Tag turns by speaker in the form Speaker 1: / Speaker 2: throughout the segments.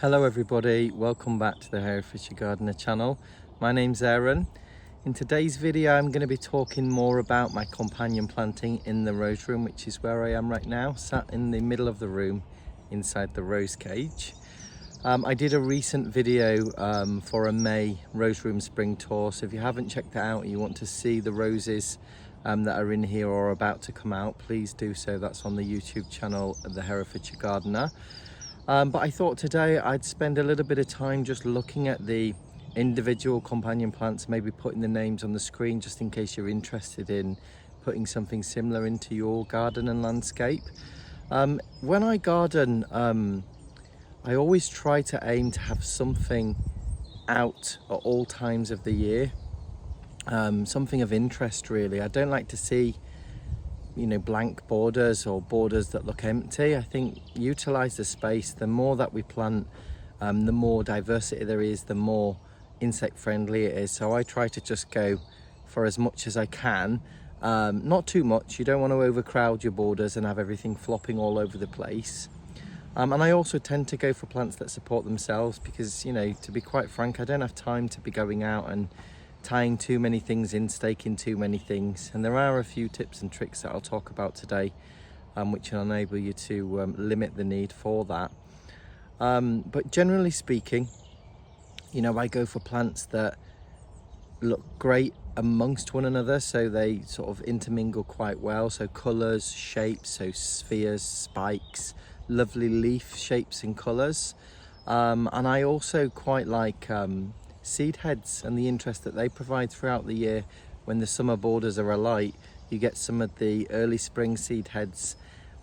Speaker 1: Hello everybody, welcome back to the Herefordshire Gardener channel. My name's Aaron. In today's video I'm going to be talking more about my companion planting in the rose room, which is where I am right now, sat in the middle of the room inside the rose cage. I did a recent video for a May rose room spring tour, so if you haven't checked it out and you want to see the roses that are in here or about to come out, please do so. That's on the YouTube channel of the Herefordshire Gardener. But I thought today I'd spend a little bit of time just looking at the individual companion plants, maybe putting the names on the screen just in case you're interested in putting something similar into your garden and landscape. When I garden, I always try to aim to have something out at all times of the year, something of interest really. I don't like to see blank borders or borders that look empty. I think utilize the space. The more that we plant, the more diversity there is, the more insect friendly it is. So I try to just go for as much as I can, not too much. You don't want to overcrowd your borders and have everything flopping all over the place. And I also tend to go for plants that support themselves because, to be quite frank, I don't have time to be going out and tying too many things in, staking too many things. And there are a few tips and tricks that I'll talk about today, which will enable you to limit the need for that. But generally speaking, I go for plants that look great amongst one another, so they sort of intermingle quite well. So colours, shapes, so spheres, spikes, lovely leaf shapes and colours. And I also quite like seed heads and the interest that they provide throughout the year. When the summer borders are alight, you get some of the early spring seed heads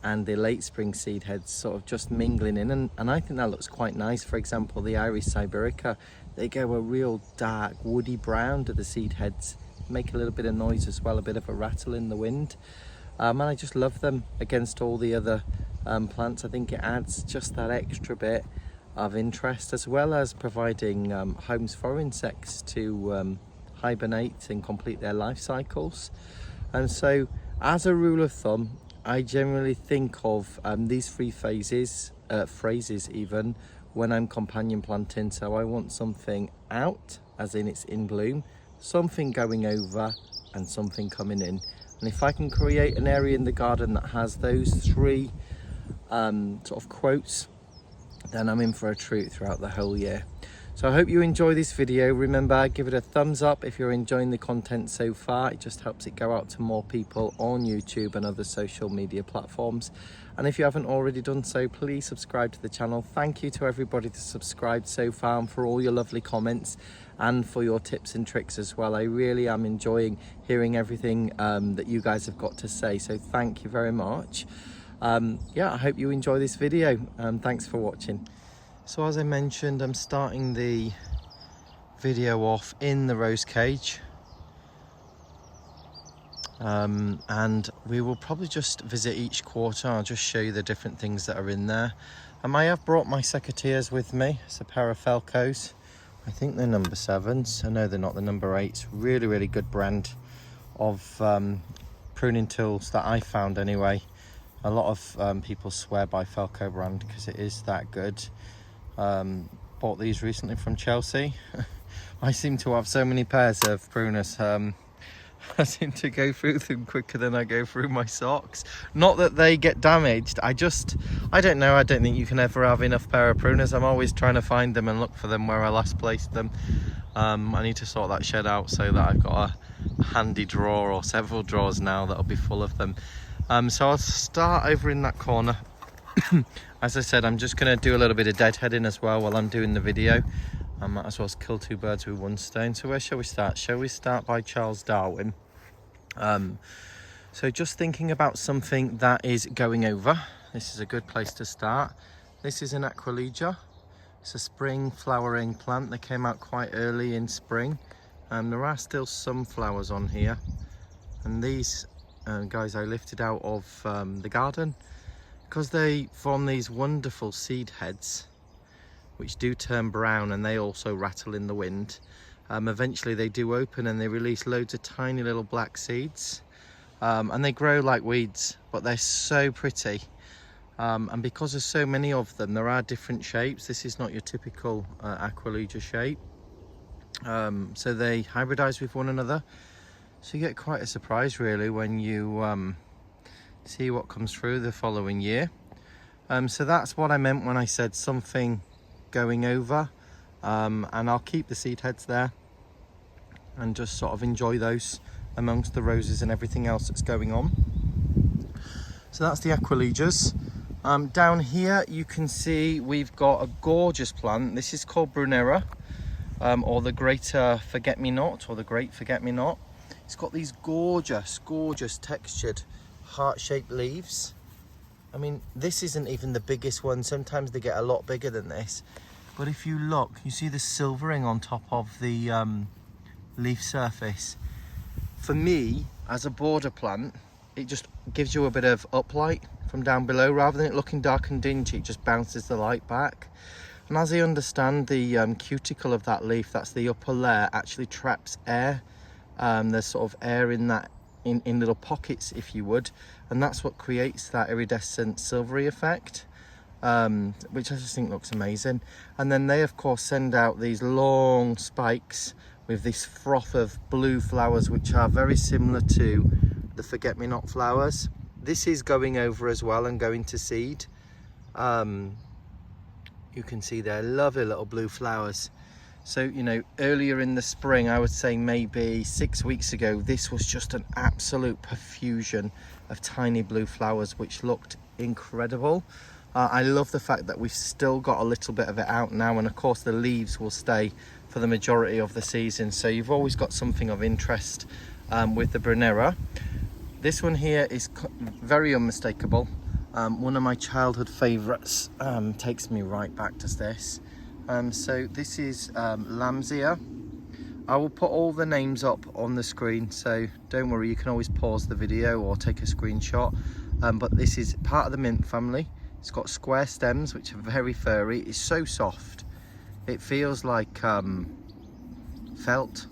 Speaker 1: and the late spring seed heads sort of just mingling in, and I think that looks quite nice. For example, the Iris Siberica, they go a real dark woody brown to the seed heads, make a little bit of noise as well, a bit of a rattle in the wind, and I just love them against all the other plants. I think it adds just that extra bit of interest, as well as providing homes for insects to hibernate and complete their life cycles. And so as a rule of thumb, I generally think of these three phrases even when I'm companion planting. So I want something out, as in it's in bloom, something going over, and something coming in. And if I can create an area in the garden that has those three sort of quotes, then I'm in for a treat throughout the whole year. So I hope you enjoy this video. Remember, give it a thumbs up if you're enjoying the content so far. It just helps it go out to more people on YouTube and other social media platforms. And if you haven't already done so, please subscribe to the channel. Thank you to everybody that's subscribed so far, and for all your lovely comments and for your tips and tricks as well. I really am enjoying hearing everything that you guys have got to say, so thank you very much. Yeah, I hope you enjoy this video. Thanks for watching. So as I mentioned, I'm starting the video off in the rose cage, and we will probably just visit each quarter. I'll just show you the different things that are in there. I have brought my secateurs with me. It's a pair of Falcos. I think they're number 7s. I know they're not the number 8s. Really good brand of pruning tools that I found anyway. A lot of people swear by Falco brand because it is that good. Bought these recently from Chelsea. I seem to have so many pairs of pruners. I seem to go through them quicker than I go through my socks. Not that they get damaged. I don't know. I don't think you can ever have enough pair of pruners. I'm always trying to find them and look for them where I last placed them. I need to sort that shed out so that I've got a handy drawer, or several drawers now, that'll be full of them. So I'll start over in that corner. As I said, I'm just going to do a little bit of deadheading as well while I'm doing the video. I might as well kill two birds with one stone. So where shall we start? Shall we start by Charles Darwin? So just thinking about something that is going over. This is a good place to start. This is an Aquilegia. It's a spring flowering plant. They came out quite early in spring. There are still some flowers on here. And these guys I lifted out of the garden because they form these wonderful seed heads which do turn brown, and they also rattle in the wind. Eventually they do open and they release loads of tiny little black seeds, and they grow like weeds, but they're so pretty. And because there's so many of them, there are different shapes. This is not your typical Aquilegia shape. So they hybridize with one another. So you get quite a surprise really when you see what comes through the following year. So that's what I meant when I said something going over. And I'll keep the seed heads there and just sort of enjoy those amongst the roses and everything else that's going on. So that's the Aquilegias. Down here you can see we've got a gorgeous plant. This is called Brunera, or the Greater Forget-Me-Not, or the Great Forget-Me-Not. It's got these gorgeous textured heart-shaped leaves. I mean, this isn't even the biggest one. Sometimes they get a lot bigger than this. But if you look, you see the silvering on top of the leaf surface. For me, as a border plant, it just gives you a bit of uplight from down below. Rather than it looking dark and dingy, it just bounces the light back. And as I understand, the cuticle of that leaf, that's the upper layer, actually traps air. There's sort of air in that, in little pockets, if you would. And that's what creates that iridescent silvery effect. Which I just think looks amazing. And then they of course send out these long spikes with this froth of blue flowers, which are very similar to the forget-me-not flowers. This is going over as well and going to seed. You can see their lovely little blue flowers. So, you know, earlier in the spring, I would say maybe 6 weeks ago, this was just an absolute profusion of tiny blue flowers, which looked incredible. I love the fact that we've still got a little bit of it out now, and of course the leaves will stay for the majority of the season, so you've always got something of interest with the Brunera. This one here is very unmistakable. One of my childhood favourites, takes me right back to this. So this is Lambsia. I will put all the names up on the screen, so don't worry, you can always pause the video or take a screenshot. But this is part of the mint family. It's got square stems, which are very furry. It's so soft. It feels like felt.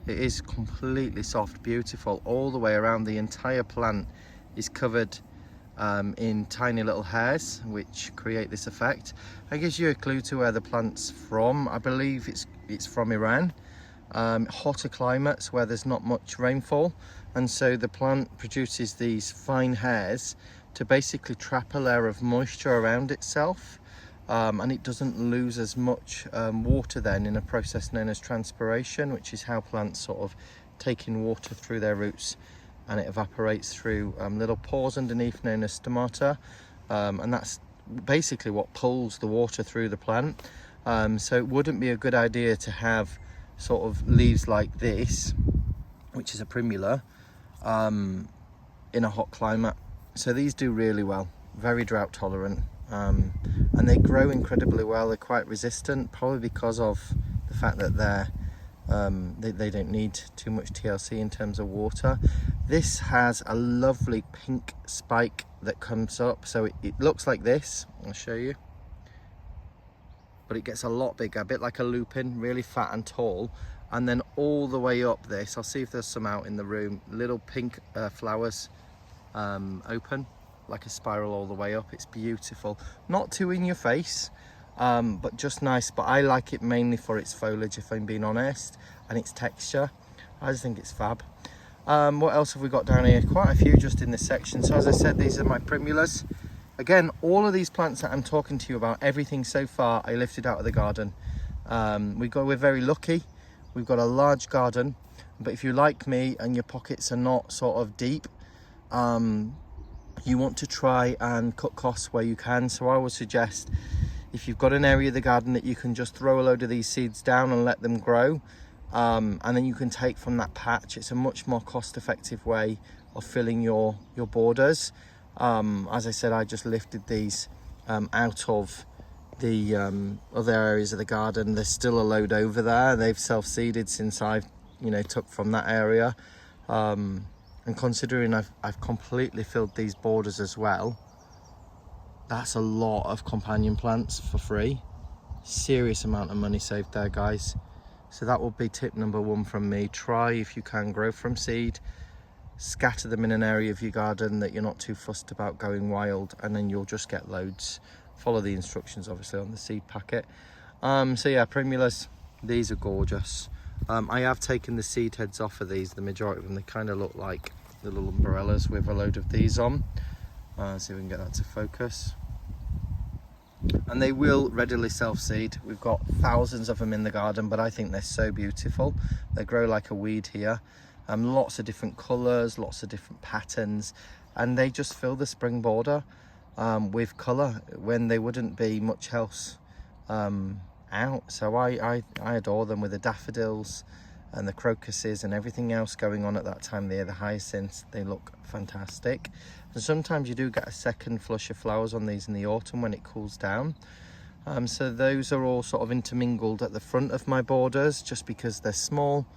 Speaker 1: It is completely soft, beautiful. All the way around, the entire plant is covered in tiny little hairs, which create this effect. It gives you a clue to where the plant's from. I believe it's from Iran. Hotter climates where there's not much rainfall. And so the plant produces these fine hairs to basically trap a layer of moisture around itself, and it doesn't lose as much water then in a process known as transpiration, which is how plants sort of take in water through their roots, and it evaporates through little pores underneath known as stomata, and that's basically what pulls the water through the plant. So it wouldn't be a good idea to have sort of leaves like this, which is a primula, in a hot climate. So these do really well, very drought tolerant, and they grow incredibly well. They're quite resistant, probably because of the fact that they don't need too much TLC in terms of water. This has a lovely pink spike that comes up, so it looks like this. I'll show you. But it gets a lot bigger, a bit like a lupine, really fat and tall. And then all the way up this, I'll see if there's some out in the room, little pink flowers open like a spiral all the way up. It's beautiful, not too in your face, but just nice. But I like it mainly for its foliage, if I'm being honest, and its texture. I just think it's fab. What else have we got down here? Quite a few just in this section. So as I said, these are my primulas. Again, all of these plants that I'm talking to you about, everything so far I lifted out of the garden. We're very lucky. We've got a large garden, but if you like me and your pockets are not sort of deep, you want to try and cut costs where you can. So I would suggest, if you've got an area of the garden that you can just throw a load of these seeds down and let them grow, and then you can take from that patch. It's a much more cost-effective way of filling your borders. As I said, I just lifted these out of the other areas of the garden. There's still a load over there. They've self-seeded since I've took from that area. And considering I've completely filled these borders as well, that's a lot of companion plants for free. Serious amount of money saved there, guys. So that will be tip number one from me. Try, if you can, grow from seed. scatter them in an area of your garden that you're not too fussed about going wild, and then you'll just get loads. Follow the instructions obviously on the seed packet. So yeah, primulas, these are gorgeous. I have taken the seed heads off of these, the majority of them. They kind of look like little umbrellas with a load of these on. See if we can get that to focus. And they will readily self-seed. We've got thousands of them in the garden, but I think they're so beautiful. They grow like a weed here. Lots of different colours, lots of different patterns, and they just fill the spring border with colour when they wouldn't be much else out. So I adore them, with the daffodils and the crocuses and everything else going on at that time of the year. The hyacinths, they look fantastic. And sometimes you do get a second flush of flowers on these in the autumn when it cools down. So those are all sort of intermingled at the front of my borders just because they're small.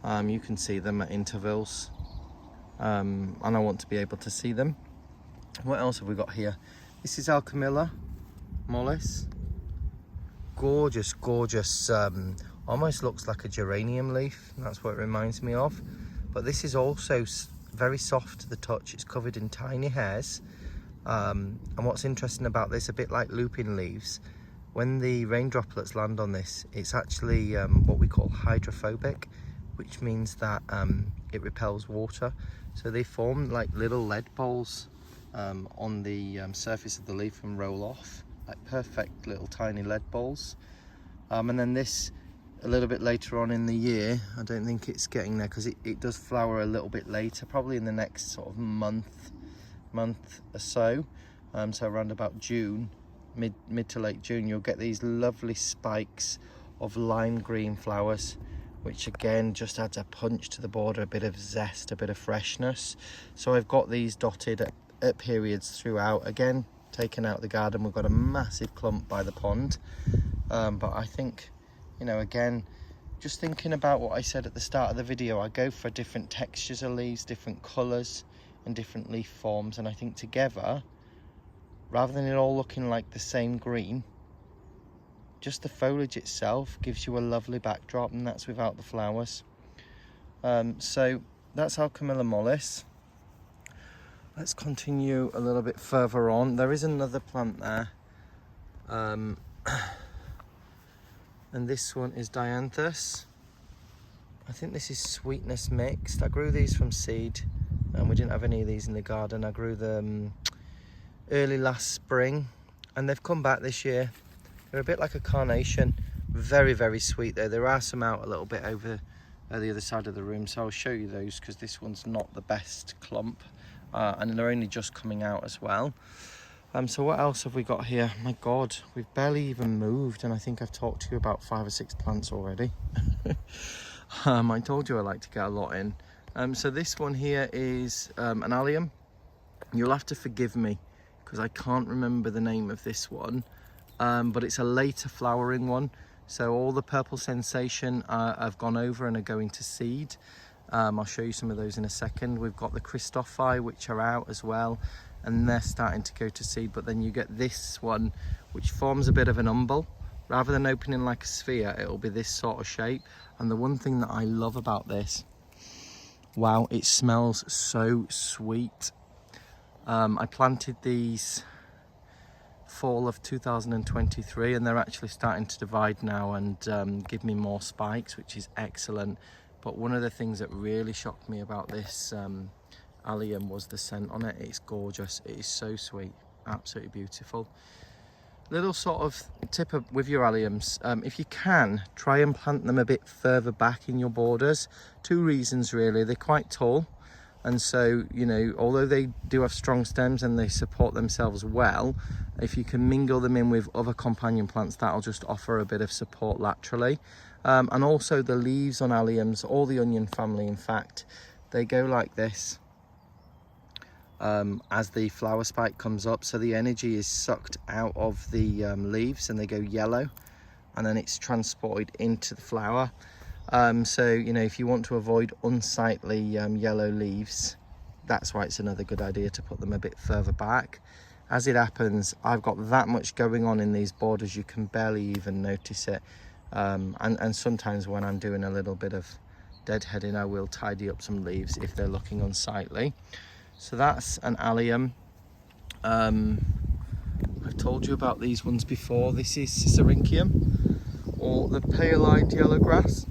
Speaker 1: You can see them at intervals, and I want to be able to see them. What else have we got here? This is Alchemilla mollis. Gorgeous, gorgeous, almost looks like a geranium leaf. That's what it reminds me of. But this is also very soft to the touch. It's covered in tiny hairs. And what's interesting about this, a bit like lupine leaves, when the rain droplets land on this, it's actually what we call hydrophobic, which means that it repels water. So they form like little lead balls on the surface of the leaf and roll off, like perfect little tiny lead balls. And then this, a little bit later on in the year, I don't think it's getting there because it does flower a little bit later, probably in the next sort of month or so. So around about June, mid to late June, you'll get these lovely spikes of lime green flowers, which again just adds a punch to the border, a bit of zest, a bit of freshness. So I've got these dotted at periods throughout. Again, taken out the garden, we've got a massive clump by the pond. But I think, you know, again, just thinking about what I said at the start of the video, I go for different textures of leaves, different colours and different leaf forms, and I think together, rather than it all looking like the same green, just the foliage itself gives you a lovely backdrop, and that's without the flowers. So that's Alchemilla mollis. Let's continue a little bit further on. There is another plant there. And this one is Dianthus. I think this is sweetness mixed. I grew these from seed, and we didn't have any of these in the garden. I grew them early last spring, and they've come back this year. They're a bit like a carnation. Very, very sweet though. There are some out a little bit over the other side of the room, so I'll show you those because this one's not the best clump. And they're only just coming out as well. So what else have we got here? My God, we've barely even moved, and I think I've talked to you about 5 or 6 plants already. I told you I like to get a lot in. So this one here is an allium. You'll have to forgive me because I can't remember the name of this one, but it's a later flowering one. So all the purple sensation have gone over and are going to seed. I'll show you some of those in a second. We've got the Christophi, which are out as well, and they're starting to go to seed. But then you get this one, which forms a bit of an umbel. Rather than opening like a sphere, it'll be this sort of shape. And the one thing that I love about this, wow, it smells so sweet. I planted these fall of 2023, and they're actually starting to divide now and give me more spikes, which is excellent. But one of the things that really shocked me about this allium was the scent on it. It's gorgeous. It is so sweet. Absolutely beautiful. Little sort of tip with your alliums. If you can, try and plant them a bit further back in your borders. 2 reasons really. They're quite tall. And so, you know, although they do have strong stems and they support themselves well, if you can mingle them in with other companion plants, that'll just offer a bit of support laterally. And also the leaves on alliums, or the onion family in fact, they go like this as the flower spike comes up. So the energy is sucked out of the leaves and they go yellow, and then it's transported into the flower. So, you know, if you want to avoid unsightly yellow leaves, that's why it's another good idea to put them a bit further back. As it happens, I've got that much going on in these borders, you can barely even notice it. And sometimes when I'm doing a little bit of deadheading, I will tidy up some leaves if they're looking unsightly. So that's an allium. I've told you about these ones before. This is Siberian, or the pale-eyed yellow grass.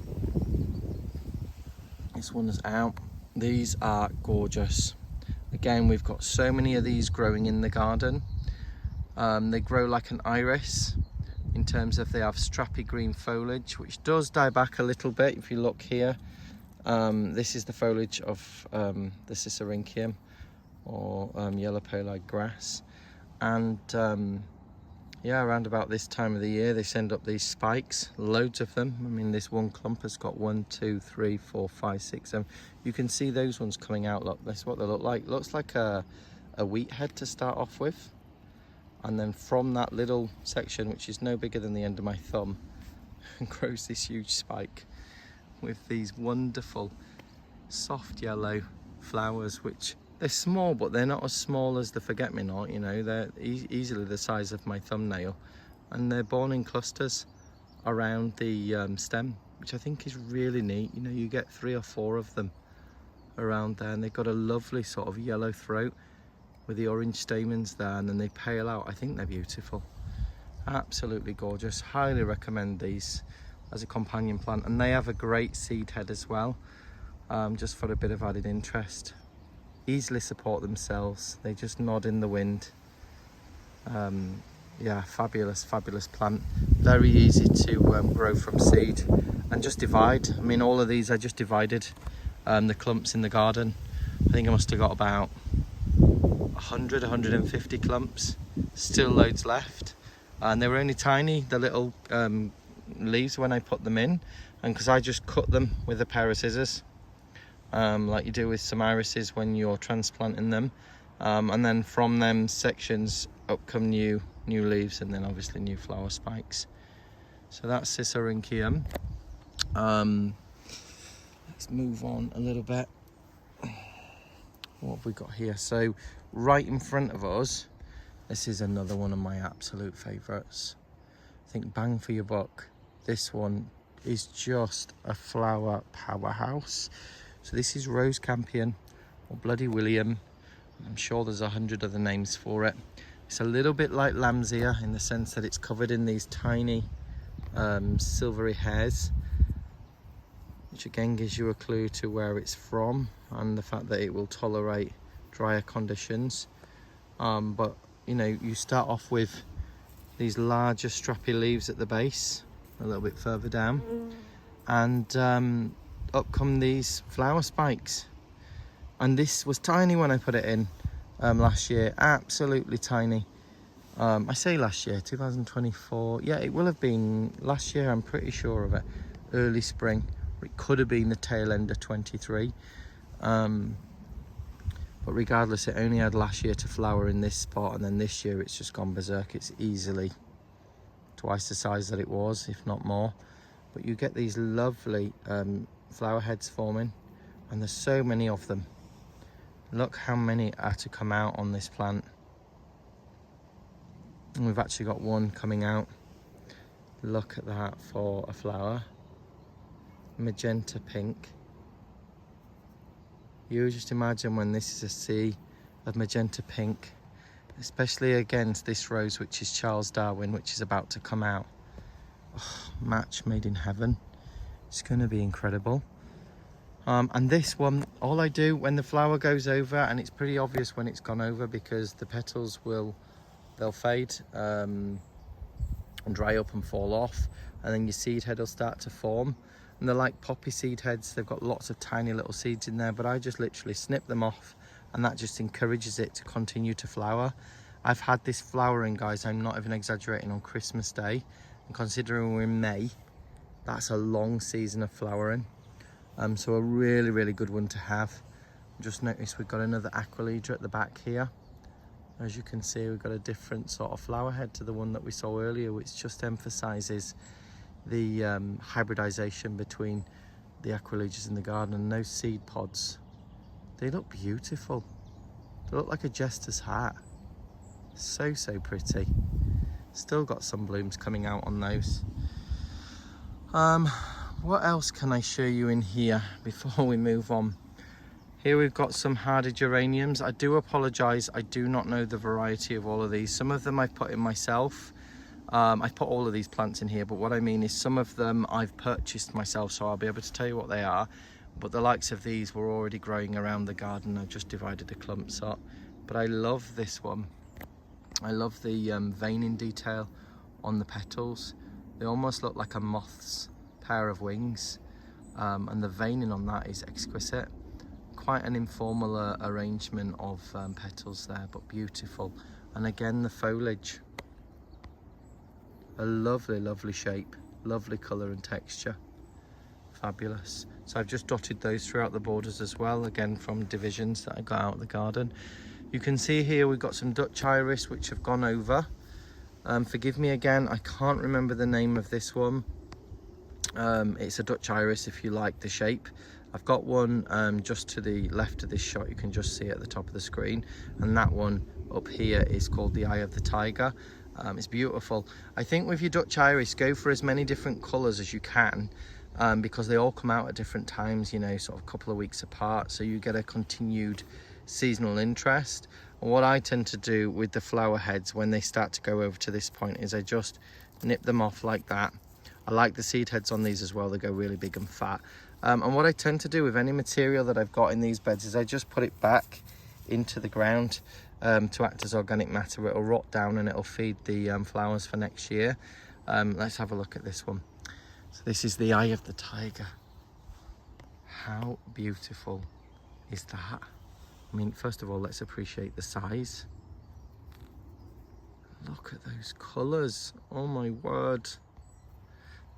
Speaker 1: This one is out. These are gorgeous. Again, we've got so many of these growing in the garden. They grow like an iris in terms of they have strappy green foliage, which does die back a little bit if you look here. This is the foliage of the Siberian, or yellow pale-eyed grass. And yeah, around about this time of the year they send up these spikes, loads of them. I mean, this one clump has got 1, 2, 3, 4, 5, 6, 7. You can see those ones coming out. Look, that's what they look like. Looks like a wheat head to start off with, and then from that little section, which is no bigger than the end of my thumb, grows this huge spike with these wonderful soft yellow flowers, which they're small, but they're not as small as the forget-me-not, you know. They're easily the size of my thumbnail, and they're born in clusters around the stem, which I think is really neat. You know, you get 3 or 4 of them around there, and they've got a lovely sort of yellow throat with the orange stamens there, and then they pale out. I think they're beautiful, absolutely gorgeous. Highly recommend these as a companion plant, and they have a great seed head as well, just for a bit of added interest. Easily support themselves, they just nod in the wind. Yeah, fabulous plant, very easy to grow from seed and just divide. I mean, all of these I just divided the clumps in the garden. I think I must have got about 150 clumps, still loads left, and they were only tiny, the little leaves, when I put them in, and because I just cut them with a pair of scissors, like you do with some irises when you're transplanting them, and then from them sections up come new leaves, and then obviously new flower spikes. So that's Siberian. Let's move on a little bit. What have we got here? So right in front of us, this is another one of my absolute favourites. I think bang for your buck. This one is just a flower powerhouse. So this is Rose Campion, or Bloody William. I'm sure there's 100 other names for it. It's a little bit like lamb's ear in the sense that it's covered in these tiny silvery hairs, which again gives you a clue to where it's from and the fact that it will tolerate drier conditions. But you know, you start off with these larger strappy leaves at the base, a little bit further down, and up come these flower spikes. And this was tiny when I put it in last year, absolutely tiny. I say last year, 2024, yeah, it will have been last year, I'm pretty sure of it, early spring. It could have been the tail end of 23, but regardless, it only had last year to flower in this spot, and then this year it's just gone berserk. It's easily twice the size that it was, if not more. But you get these lovely flower heads forming, and there's so many of them. Look how many are to come out on this plant, and we've actually got one coming out. Look at that for a flower, magenta pink. You just imagine when this is a sea of magenta pink, especially against this rose, which is Charles Darwin, which is about to come out. Oh, match made in heaven. It's going to be incredible. And this one, all I do when the flower goes over, and it's pretty obvious when it's gone over because the petals they'll fade and dry up and fall off, and then your seed head will start to form. And they're like poppy seed heads. They've got lots of tiny little seeds in there, but I just literally snip them off, and that just encourages it to continue to flower. I've had this flowering, guys, I'm not even exaggerating, on Christmas Day, and considering we're in May, that's a long season of flowering. So a really good one to have. Just noticed we've got another Aqualegia at the back here. As you can see, we've got a different sort of flower head to the one that we saw earlier, which just emphasizes the hybridization between the Aqualegias in the garden. And those seed pods, they look beautiful. They look like a jester's hat. So pretty. Still got some blooms coming out on those. What else can I show you in here before we move on? Here we've got some hardy geraniums. I do apologise, I do not know the variety of all of these. Some of them I've put in myself. I've put all of these plants in here, but what I mean is some of them I've purchased myself, so I'll be able to tell you what they are. But the likes of these were already growing around the garden. I've just divided the clumps up. But I love this one. I love the veining detail on the petals. They almost look like a moth's pair of wings, and the veining on that is exquisite. Quite an informal arrangement of petals there, but beautiful. And again, the foliage, a lovely, lovely shape, lovely colour and texture, fabulous. So I've just dotted those throughout the borders as well, again from divisions that I got out of the garden. You can see here we've got some Dutch Iris which have gone over. Forgive me again, I can't remember the name of this one. It's a Dutch Iris if you like the shape. I've got one just to the left of this shot, you can just see at the top of the screen, and that one up here is called the Eye of the Tiger. It's beautiful. I think with your Dutch Iris, go for as many different colours as you can, because they all come out at different times, you know, sort of a couple of weeks apart, so you get a continued seasonal interest. And what I tend to do with the flower heads when they start to go over to this point is I just nip them off like that. I like the seed heads on these as well, they go really big and fat. And what I tend to do with any material that I've got in these beds is I just put it back into the ground to act as organic matter. It'll rot down and it'll feed the flowers for next year. Let's have a look at this one. So this is the Eye of the Tiger. How beautiful is that? I mean, first of all, let's appreciate the size. Look at those colours, oh my word.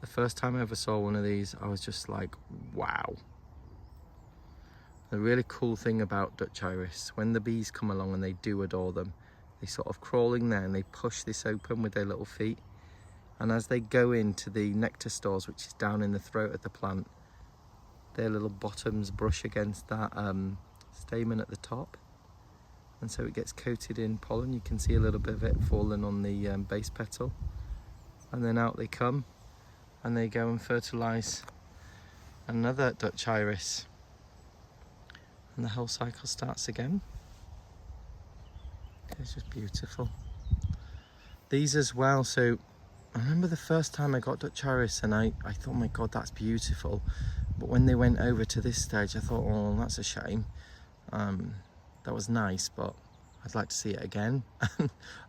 Speaker 1: The first time I ever saw one of these, I was just like, wow. The really cool thing about Dutch Iris, when the bees come along and they do adore them, they sort of crawl in there and they push this open with their little feet. And as they go into the nectar stores, which is down in the throat of the plant, their little bottoms brush against that stamen at the top. And so it gets coated in pollen. You can see a little bit of it falling on the base petal. And then out they come. And they go and fertilise another Dutch Iris, and the whole cycle starts again. It's just beautiful. These as well, so I remember the first time I got Dutch Iris and I thought, oh my god, that's beautiful. But when they went over to this stage, I thought, oh, that's a shame. That was nice, but I'd like to see it again.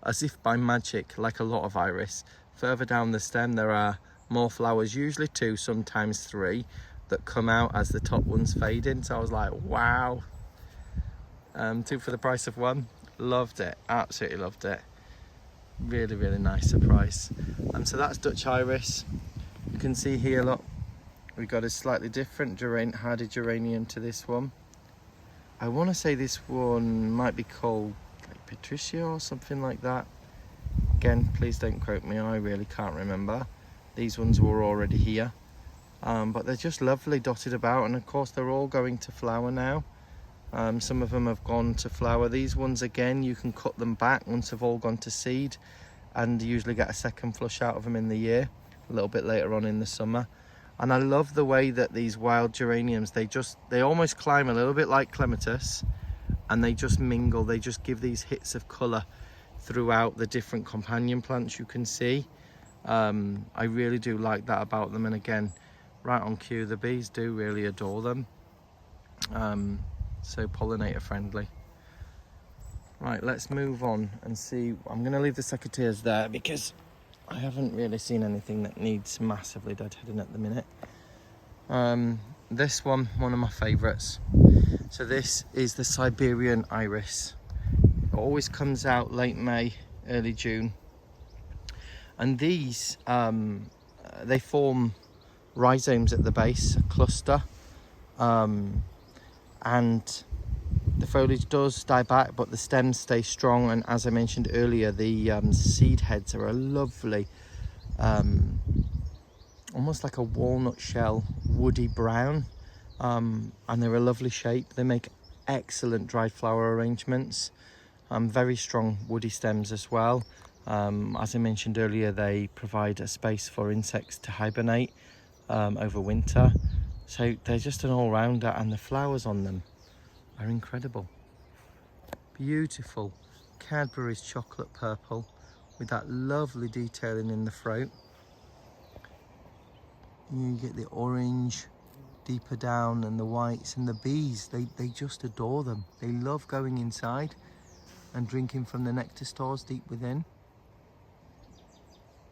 Speaker 1: As if by magic, like a lot of iris, further down the stem there are more flowers, usually 2, sometimes 3, that come out as the top ones fade in. So I was like, wow. 2 for the price of 1. Loved it, absolutely loved it. Really, really nice surprise. So that's Dutch Iris. You can see here, look, we've got a slightly different hardy geranium to this one. I want to say this one might be called like Patricia or something like that. Again, please don't quote me, I really can't remember. These ones were already here, but they're just lovely dotted about, and of course they're all going to flower now. Some of them have gone to flower. These ones, again, you can cut them back once they've all gone to seed, and usually get a second flush out of them in the year, a little bit later on in the summer. And I love the way that these wild geraniums, they almost climb a little bit like Clematis, and they just mingle. They just give these hits of colour throughout the different companion plants you can see. I really do like that about them, and again, right on cue, the bees do really adore them. So pollinator friendly. Right, let's move on and see. I'm going to leave the secateurs there because I haven't really seen anything that needs massively deadheading at the minute. This one of my favourites. So this is the Siberian Iris. It always comes out late May, early June. And these, they form rhizomes at the base, a cluster. And the foliage does die back, but the stems stay strong. And as I mentioned earlier, the seed heads are a lovely, almost like a walnut shell, woody brown. And they're a lovely shape. They make excellent dried flower arrangements. Very strong woody stems as well. As I mentioned earlier, they provide a space for insects to hibernate. over winter. So they're just an all-rounder, and the flowers on them are incredible. Beautiful Cadbury's chocolate purple with that lovely detailing in the throat. You get the orange deeper down and the whites, and the bees, they just adore them. They love going inside and drinking from the nectar stores deep within.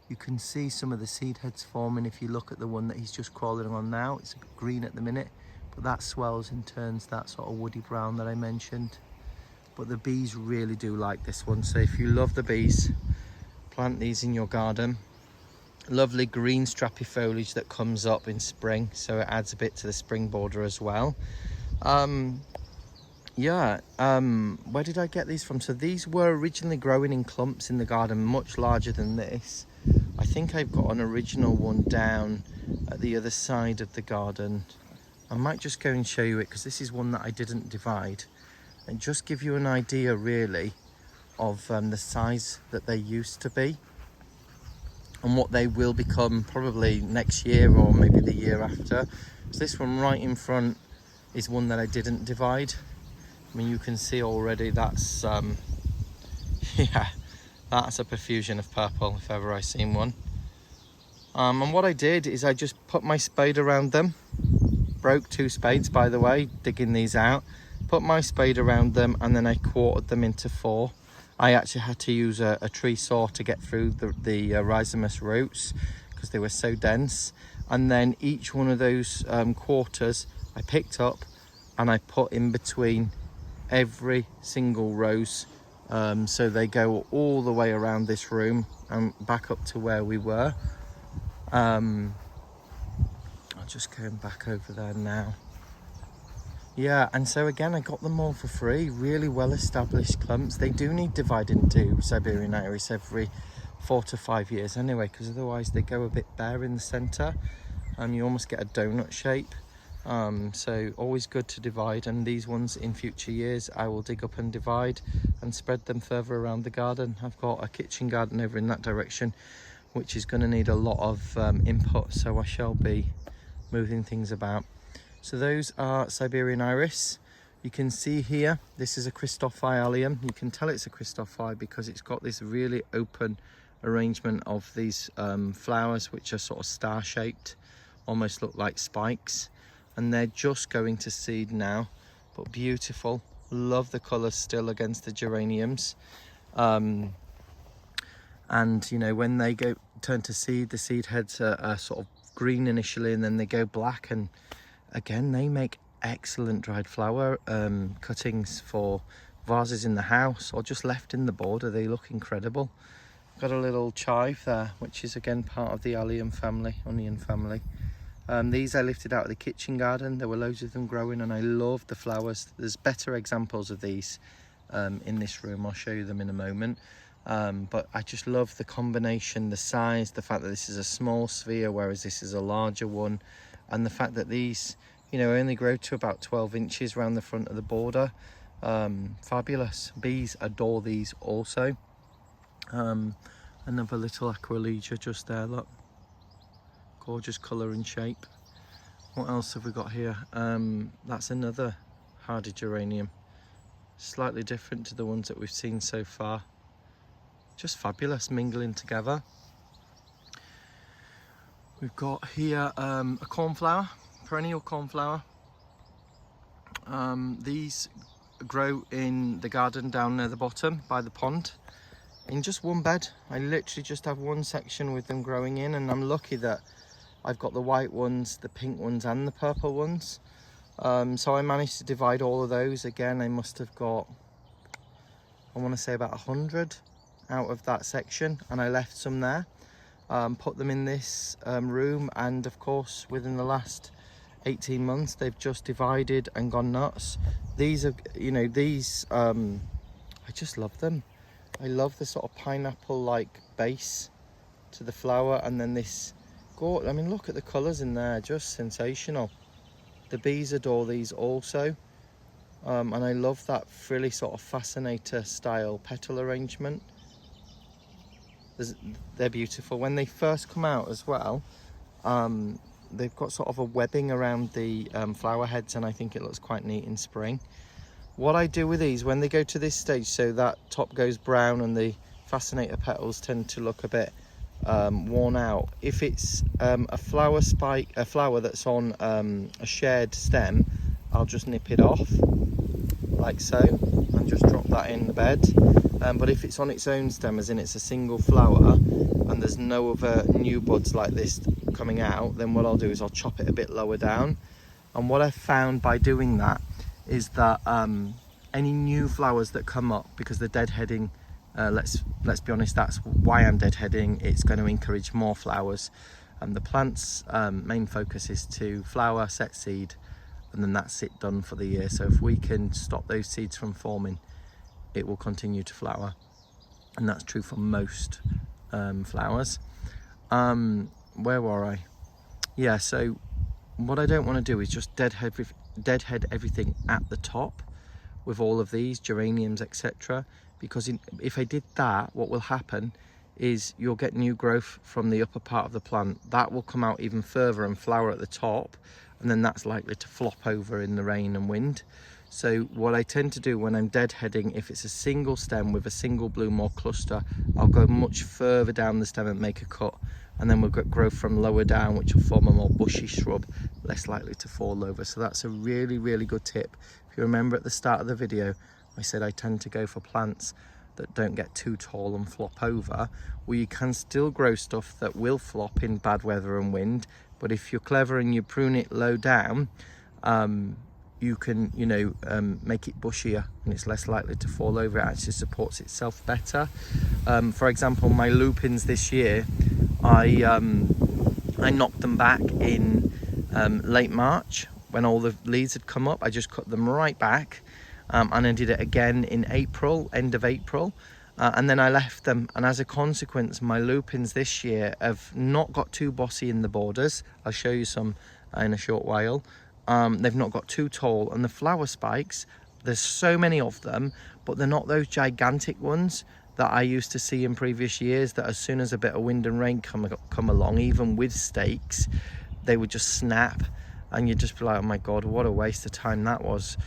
Speaker 1: You can see some of the seed heads forming if you look at the one that he's just crawling on now. It's a bit green at the minute, but that swells and turns that sort of woody brown that I mentioned. But the bees really do like this one, so if you love the bees, plant these in your garden. Lovely green strappy foliage that comes up in spring, so it adds a bit to the spring border as well. Where did I get these from? So these were originally growing in clumps in the garden, much larger than this. I think I've got an original one down at the other side of the garden. I might just go and show you it, because this is one that I didn't divide, and just give you an idea really of the size that they used to be and what they will become probably next year or maybe the year after. So this one right in front is one that I didn't divide. I mean, you can see already that's yeah, that's a profusion of purple if ever I seen one. And what I did is I just put my spade around them. Broke 2 spades, by the way, digging these out. Put my spade around them, and then I quartered them into 4. I actually had to use a tree saw to get through the rhizomous roots because they were so dense. And then each one of those quarters I picked up and I put in between every single rose, so they go all the way around this room and back up to where we were. I'll just go back over there now. Yeah, and so again, I got them all for free. Really well established clumps. They do need dividing into Siberian iris every 4 to 5 years anyway, because otherwise they go a bit bare in the center and you almost get a donut shape. So always good to divide, and these ones in future years I will dig up and divide and spread them further around the garden. I've got a kitchen garden over in that direction, which is going to need a lot of input, so I shall be moving things about. So those are Siberian iris. You can see here, this is a Christophi allium. You can tell it's a Christophi because it's got this really open arrangement of these flowers, which are sort of star shaped, almost look like spikes. And they're just going to seed now, but beautiful. Love the colours still against the geraniums. And you know, when they turn to seed, the seed heads are sort of green initially, and then they go black, and again they make excellent dried flower cuttings for vases in the house or just left in the border. They look incredible. Got a little chive there, which is again part of the Allium family, onion family. These I lifted out of the kitchen garden. There were loads of them growing, and I love the flowers. There's better examples of these in this room. I'll show you them in a moment. But I just love the combination, the size, the fact that this is a small sphere, whereas this is a larger one, and the fact that these, you know, only grow to about 12 inches around the front of the border. Fabulous. Bees adore these also. Another little Aqualegia just there, look. Gorgeous colour and shape. What else have we got here? That's another hardy geranium. Slightly different to the ones that we've seen so far. Just fabulous, mingling together. We've got here a cornflower, perennial cornflower. These grow in the garden down near the bottom by the pond in just one bed. I literally just have one section with them growing in, and I'm lucky that I've got the white ones, the pink ones and the purple ones. So I managed to divide all of those. Again, I must have got, I want to say about 100 out of that section, and I left some there. Put them in this room, and of course within the last 18 months they've just divided and gone nuts. These are, you know, these I just love them. I love the sort of pineapple like base to the flower, and then this I mean, look at the colours in there, just sensational. The bees adore these also, and I love that frilly sort of fascinator style petal arrangement. They're beautiful. When they first come out as well, they've got sort of a webbing around the flower heads, and I think it looks quite neat in spring. What I do with these when they go to this stage, so that top goes brown and the fascinator petals tend to look a bit worn out, if it's a flower spike, a flower that's on a shared stem, I'll just nip it off like so and just drop that in the bed. But if it's on its own stem, as in it's a single flower and there's no other new buds like this coming out, then what I'll do is I'll chop it a bit lower down. And what I've found by doing that is that any new flowers that come up, because the deadheading, let's be honest, that's why I'm deadheading, it's going to encourage more flowers. And the plant's main focus is to flower, set seed, and then that's it, done for the year. So if we can stop those seeds from forming, it will continue to flower, and that's true for most flowers. Where were I? Yeah, so what I don't want to do is just deadhead everything at the top with all of these geraniums, etc. Because if I did that, what will happen is you'll get new growth from the upper part of the plant. That will come out even further and flower at the top, and then that's likely to flop over in the rain and wind. So what I tend to do when I'm deadheading, if it's a single stem with a single bloom or cluster, I'll go much further down the stem and make a cut, and then we'll get growth from lower down, which will form a more bushy shrub, less likely to fall over. So that's a really, really good tip. If you remember at the start of the video, I said I tend to go for plants that don't get too tall and flop over. Well, you can still grow stuff that will flop in bad weather and wind, but if you're clever and you prune it low down, you can, make it bushier and it's less likely to fall over. It actually supports itself better. For example, my lupines this year, I knocked them back in late March when all the leaves had come up. I just cut them right back, and I did it again in April, end of April, and then I left them. And as a consequence, my lupines this year have not got too bossy in the borders. I'll show you some in a short while. They've not got too tall, and the flower spikes, there's so many of them, but they're not those gigantic ones that I used to see in previous years, that as soon as a bit of wind and rain come along, even with stakes, they would just snap, and you'd just be like, oh my god, what a waste of time that was.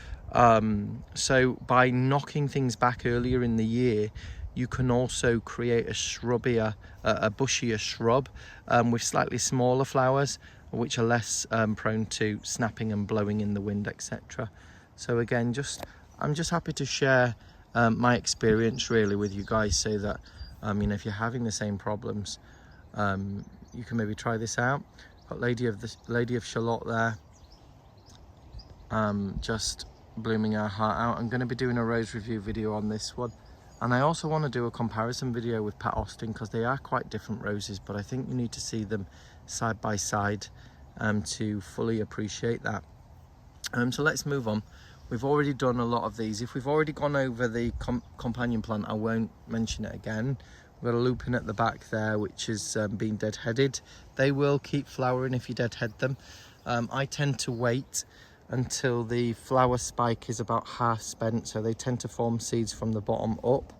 Speaker 1: So by knocking things back earlier in the year, you can also create a shrubbier, a bushier shrub with slightly smaller flowers, which are less prone to snapping and blowing in the wind, etc. So again, I'm just happy to share my experience really with you guys, so that if you're having the same problems, you can maybe try this out. Got Lady of Shalott there, just blooming her heart out. I'm going to be doing a rose review video on this one, and I also want to do a comparison video with Pat Austin, because they are quite different roses, but I think you need to see them side by side to fully appreciate that. So let's move on. We've already done a lot of these. If we've already gone over the companion plant, I won't mention it again. We've got a lupine at the back there, which has been deadheaded. They will keep flowering if you deadhead them. I tend to wait until the flower spike is about half spent, so they tend to form seeds from the bottom up.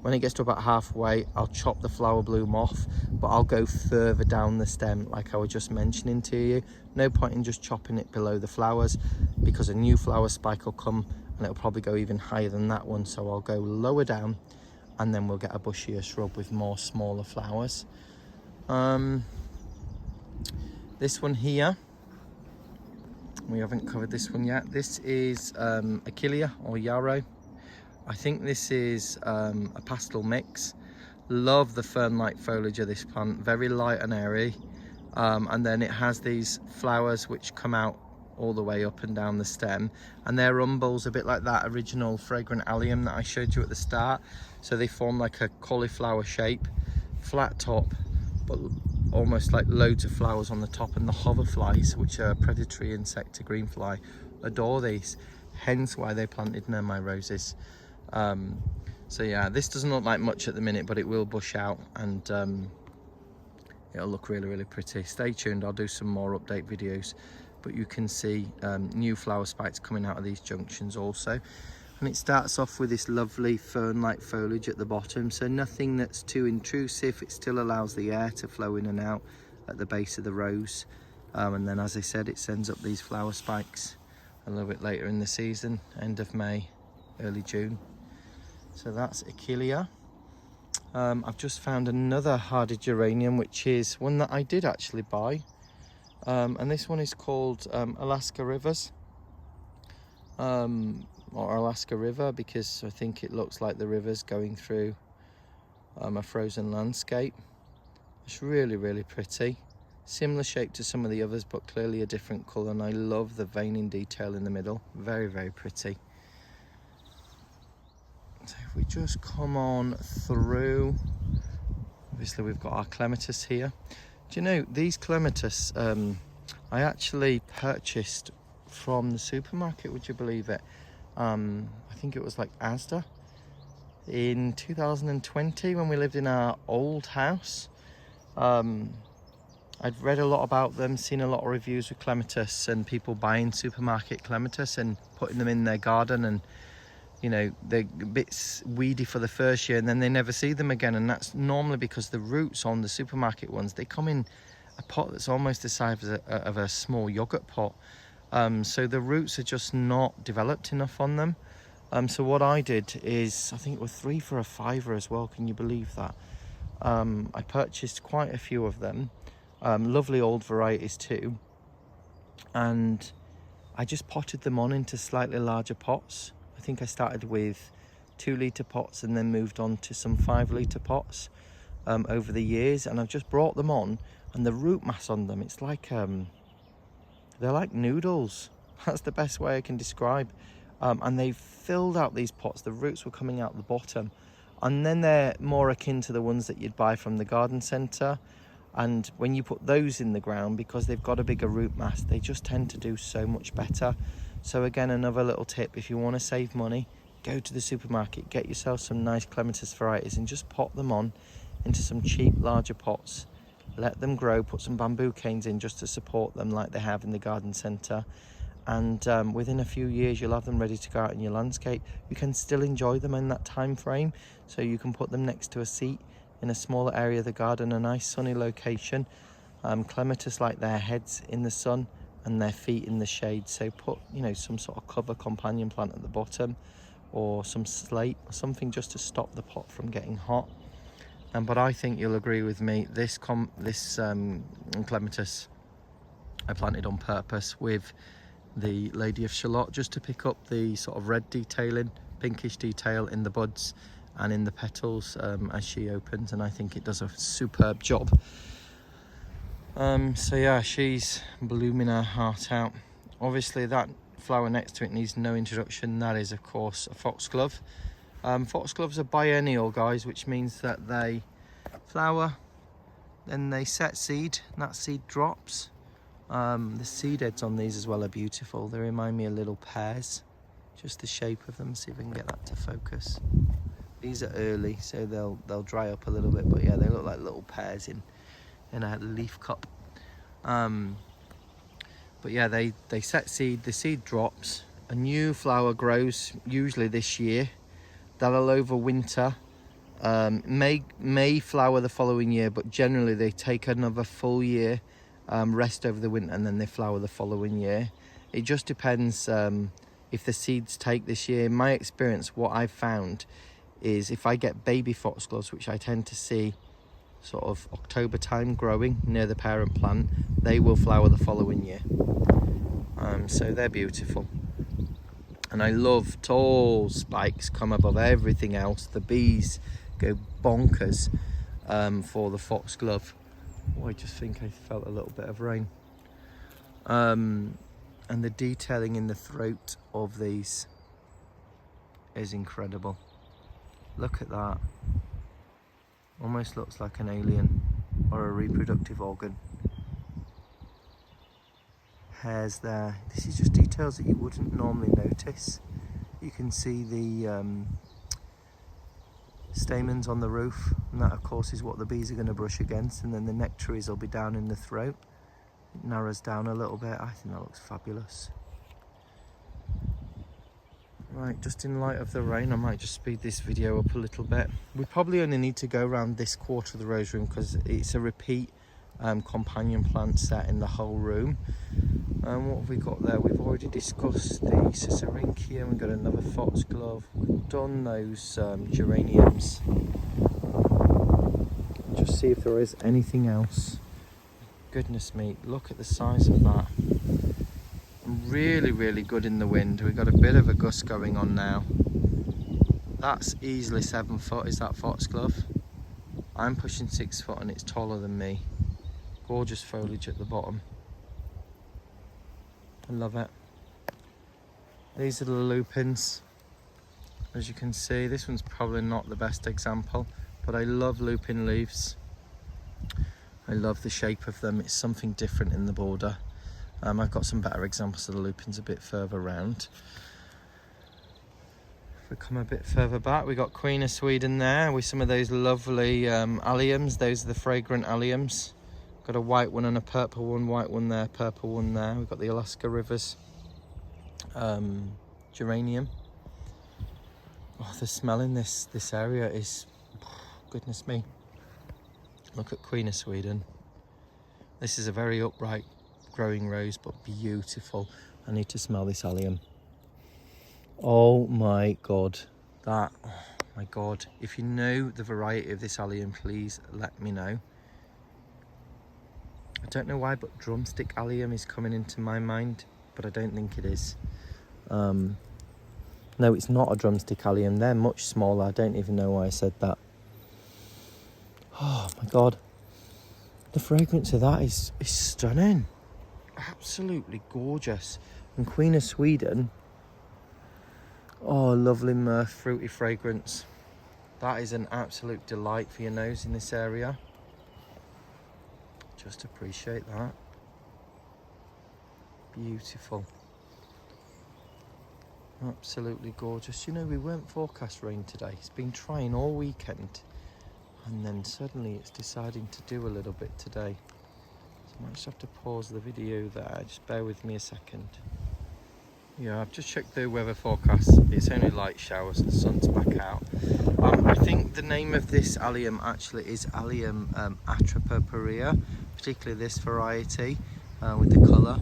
Speaker 1: When it gets to about halfway, I'll chop the flower bloom off, but I'll go further down the stem, like I was just mentioning to you. No point in just chopping it below the flowers, because a new flower spike will come and it'll probably go even higher than that one. So I'll go lower down, and then we'll get a bushier shrub with more smaller flowers. This one here, we haven't covered this one yet. This is Achillea or yarrow. I think this is a pastel mix. Love the fern-like foliage of this plant, very light and airy. And then it has these flowers which come out all the way up and down the stem, and they're umbels, a bit like that original fragrant allium that I showed you at the start. So they form like a cauliflower shape, flat top, but almost like loads of flowers on the top. And the hoverflies, which are a predatory insect to greenfly, adore these, hence why they planted near my roses. So yeah, this doesn't look like much at the minute, but it will bush out, and it'll look really, really pretty. Stay tuned, I'll do some more update videos, but you can see new flower spikes coming out of these junctions also. And it starts off with this lovely fern-like foliage at the bottom, so nothing that's too intrusive. It still allows the air to flow in and out at the base of the rose. And then, as I said, it sends up these flower spikes a little bit later in the season, end of May, early June. So that's Achillea. I've just found another hardy geranium, which is one that I did actually buy. And this one is called Alaska Rivers. Or Alaska River, because I think it looks like the river's going through a frozen landscape. It's really, really pretty. Similar shape to some of the others, but clearly a different colour, and I love the veining detail in the middle. Very, very pretty. So if we just come on through, obviously we've got our Clematis here. Do you know, these Clematis I actually purchased from the supermarket, would you believe it? I think it was like Asda in 2020 when we lived in our old house. I'd read a lot about them, seen a lot of reviews with Clematis and people buying supermarket Clematis and putting them in their garden, and you know, they're a bit weedy for the first year and then they never see them again, and that's normally because the roots on the supermarket ones, they come in a pot that's almost the size of a small yogurt pot. So the roots are just not developed enough on them. So what I did is, I think it was 3 for a £5 as well, can you believe that? I purchased quite a few of them, lovely old varieties too, and I just potted them on into slightly larger pots. I think I started with 2-litre pots and then moved on to some 5-litre pots over the years, and I've just brought them on, and the root mass on them, it's like they're like noodles. That's the best way I can describe. And they filled out these pots. The roots were coming out the bottom. And then they're more akin to the ones that you'd buy from the garden centre. And when you put those in the ground, because they've got a bigger root mass, they just tend to do so much better. So again, another little tip, if you want to save money, go to the supermarket, get yourself some nice Clematis varieties and just pot them on into some cheap, larger pots. Let them grow, put some bamboo canes in just to support them like they have in the garden centre, and within a few years you'll have them ready to go out in your landscape. You can still enjoy them in that time frame, so you can put them next to a seat in a smaller area of the garden, a nice sunny location. Clematis like their heads in the sun and their feet in the shade, so put, you know, some sort of cover companion plant at the bottom, or some slate or something just to stop the pot from getting hot. But I think you'll agree with me, this Clematis I planted on purpose with the Lady of Shalott, just to pick up the sort of red detailing, pinkish detail in the buds and in the petals as she opens, and I think it does a superb job. So yeah, she's blooming her heart out. Obviously that flower next to it needs no introduction. That is of course a foxglove. Foxgloves are biennial, guys, which means that they flower, then they set seed, and that seed drops. The seed heads on these as well are beautiful. They remind me of little pears, just the shape of them. See if I can get that to focus. These are early, so they'll dry up a little bit, but yeah, they look like little pears in a leaf cup. But yeah, they set seed, the seed drops, a new flower grows, usually this year. That'll overwinter, may flower the following year, but generally they take another full year, rest over the winter, and then they flower the following year. It just depends if the seeds take this year. In my experience, what I've found is if I get baby foxgloves, which I tend to see sort of October time growing near the parent plant, they will flower the following year. So they're beautiful. And I love tall spikes come above everything else. The bees go bonkers for the foxglove. Oh, I just think I felt a little bit of rain. And the detailing in the throat of these is incredible. Look at that. Almost looks like an alien or a reproductive organ. Hairs there. This is just details that you wouldn't normally notice. You can see the stamens on the roof, and that of course is what the bees are going to brush against, and then the nectaries will be down in the throat. It narrows down a little bit. I think that looks fabulous. Right, just in light of the rain, I might just speed this video up a little bit. We probably only need to go around this quarter of the rose room because it's a repeat companion plant set in the whole room. What have we got there? We've already discussed the Siberian. We've got another foxglove. We've done those geraniums. Just see if there is anything else. Goodness me, look at the size of that. Really, really good in the wind. We've got a bit of a gust going on now. That's easily 7 foot, is that foxglove? I'm pushing 6 foot and it's taller than me. Gorgeous foliage at the bottom. I love it. These are the lupines. As you can see, this one's probably not the best example, but I love lupine leaves. I love the shape of them. It's something different in the border. I've got some better examples of the lupines a bit further round. If we come a bit further back, we got Queen of Sweden there with some of those lovely alliums. Those are the fragrant alliums. Got a white one and a purple one, white one there, purple one there. We've got the Alaska Rivers geranium. Oh, the smell in this area is, goodness me. Look at Queen of Sweden. This is a very upright growing rose, but beautiful. I need to smell this allium. Oh my God, that, oh my God. If you know the variety of this allium, please let me know. I don't know why, but drumstick allium is coming into my mind, but I don't think it is. No, it's not a drumstick allium. They're much smaller. I don't even know why I said that. Oh my God. The fragrance of that is stunning. Absolutely gorgeous. And Queen of Sweden. Oh, lovely myrrh, fruity fragrance. That is an absolute delight for your nose in this area. Just appreciate that. Beautiful. Absolutely gorgeous. You know, we weren't forecast rain today. It's been trying all weekend. And then suddenly it's deciding to do a little bit today. So I might just have to pause the video there. Just bear with me a second. Yeah, I've just checked the weather forecast. It's only light showers, the sun's back out. I think the name of this allium actually is Allium Atropoperea, particularly this variety with the colour.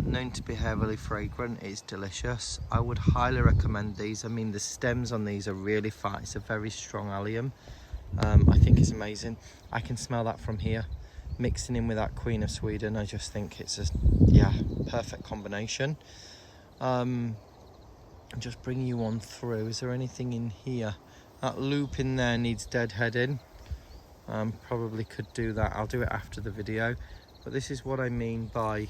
Speaker 1: Known to be heavily fragrant. It's delicious. I would highly recommend these. I mean, the stems on these are really fat. It's a very strong allium. I think it's amazing. I can smell that from here. Mixing in with that Queen of Sweden, I just think it's a, yeah, perfect combination. Just bringing you on through. Is there anything in here? That loop in there needs deadheading. Probably could do that. I'll do it after the video. But this is what I mean by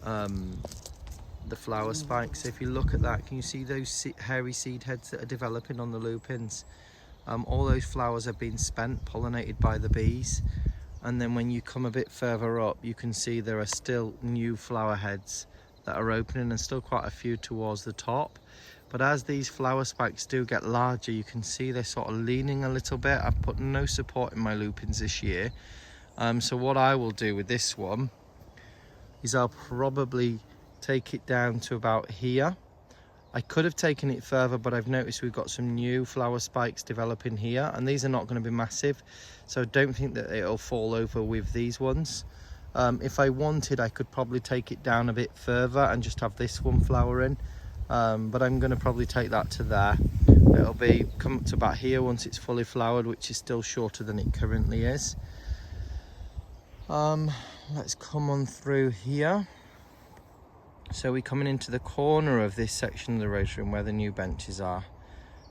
Speaker 1: the flower spikes. If you look at that, can you see those hairy seed heads that are developing on the lupines? All those flowers have been spent, pollinated by the bees. And then when you come a bit further up, you can see there are still new flower heads that are opening, and still quite a few towards the top. But as these flower spikes do get larger, you can see they're sort of leaning a little bit. I've put no support in my lupines this year. So what I will do with this one is I'll probably take it down to about here. I could have taken it further, but I've noticed we've got some new flower spikes developing here, and these are not going to be massive, so I don't think that it'll fall over with these ones. If I wanted, I could probably take it down a bit further and just have this one flowering, but I'm going to probably take that to there. It'll be come up to about here once it's fully flowered, which is still shorter than it currently is. Let's come on through here. So we're coming into the corner of this section of the rose room where the new benches are.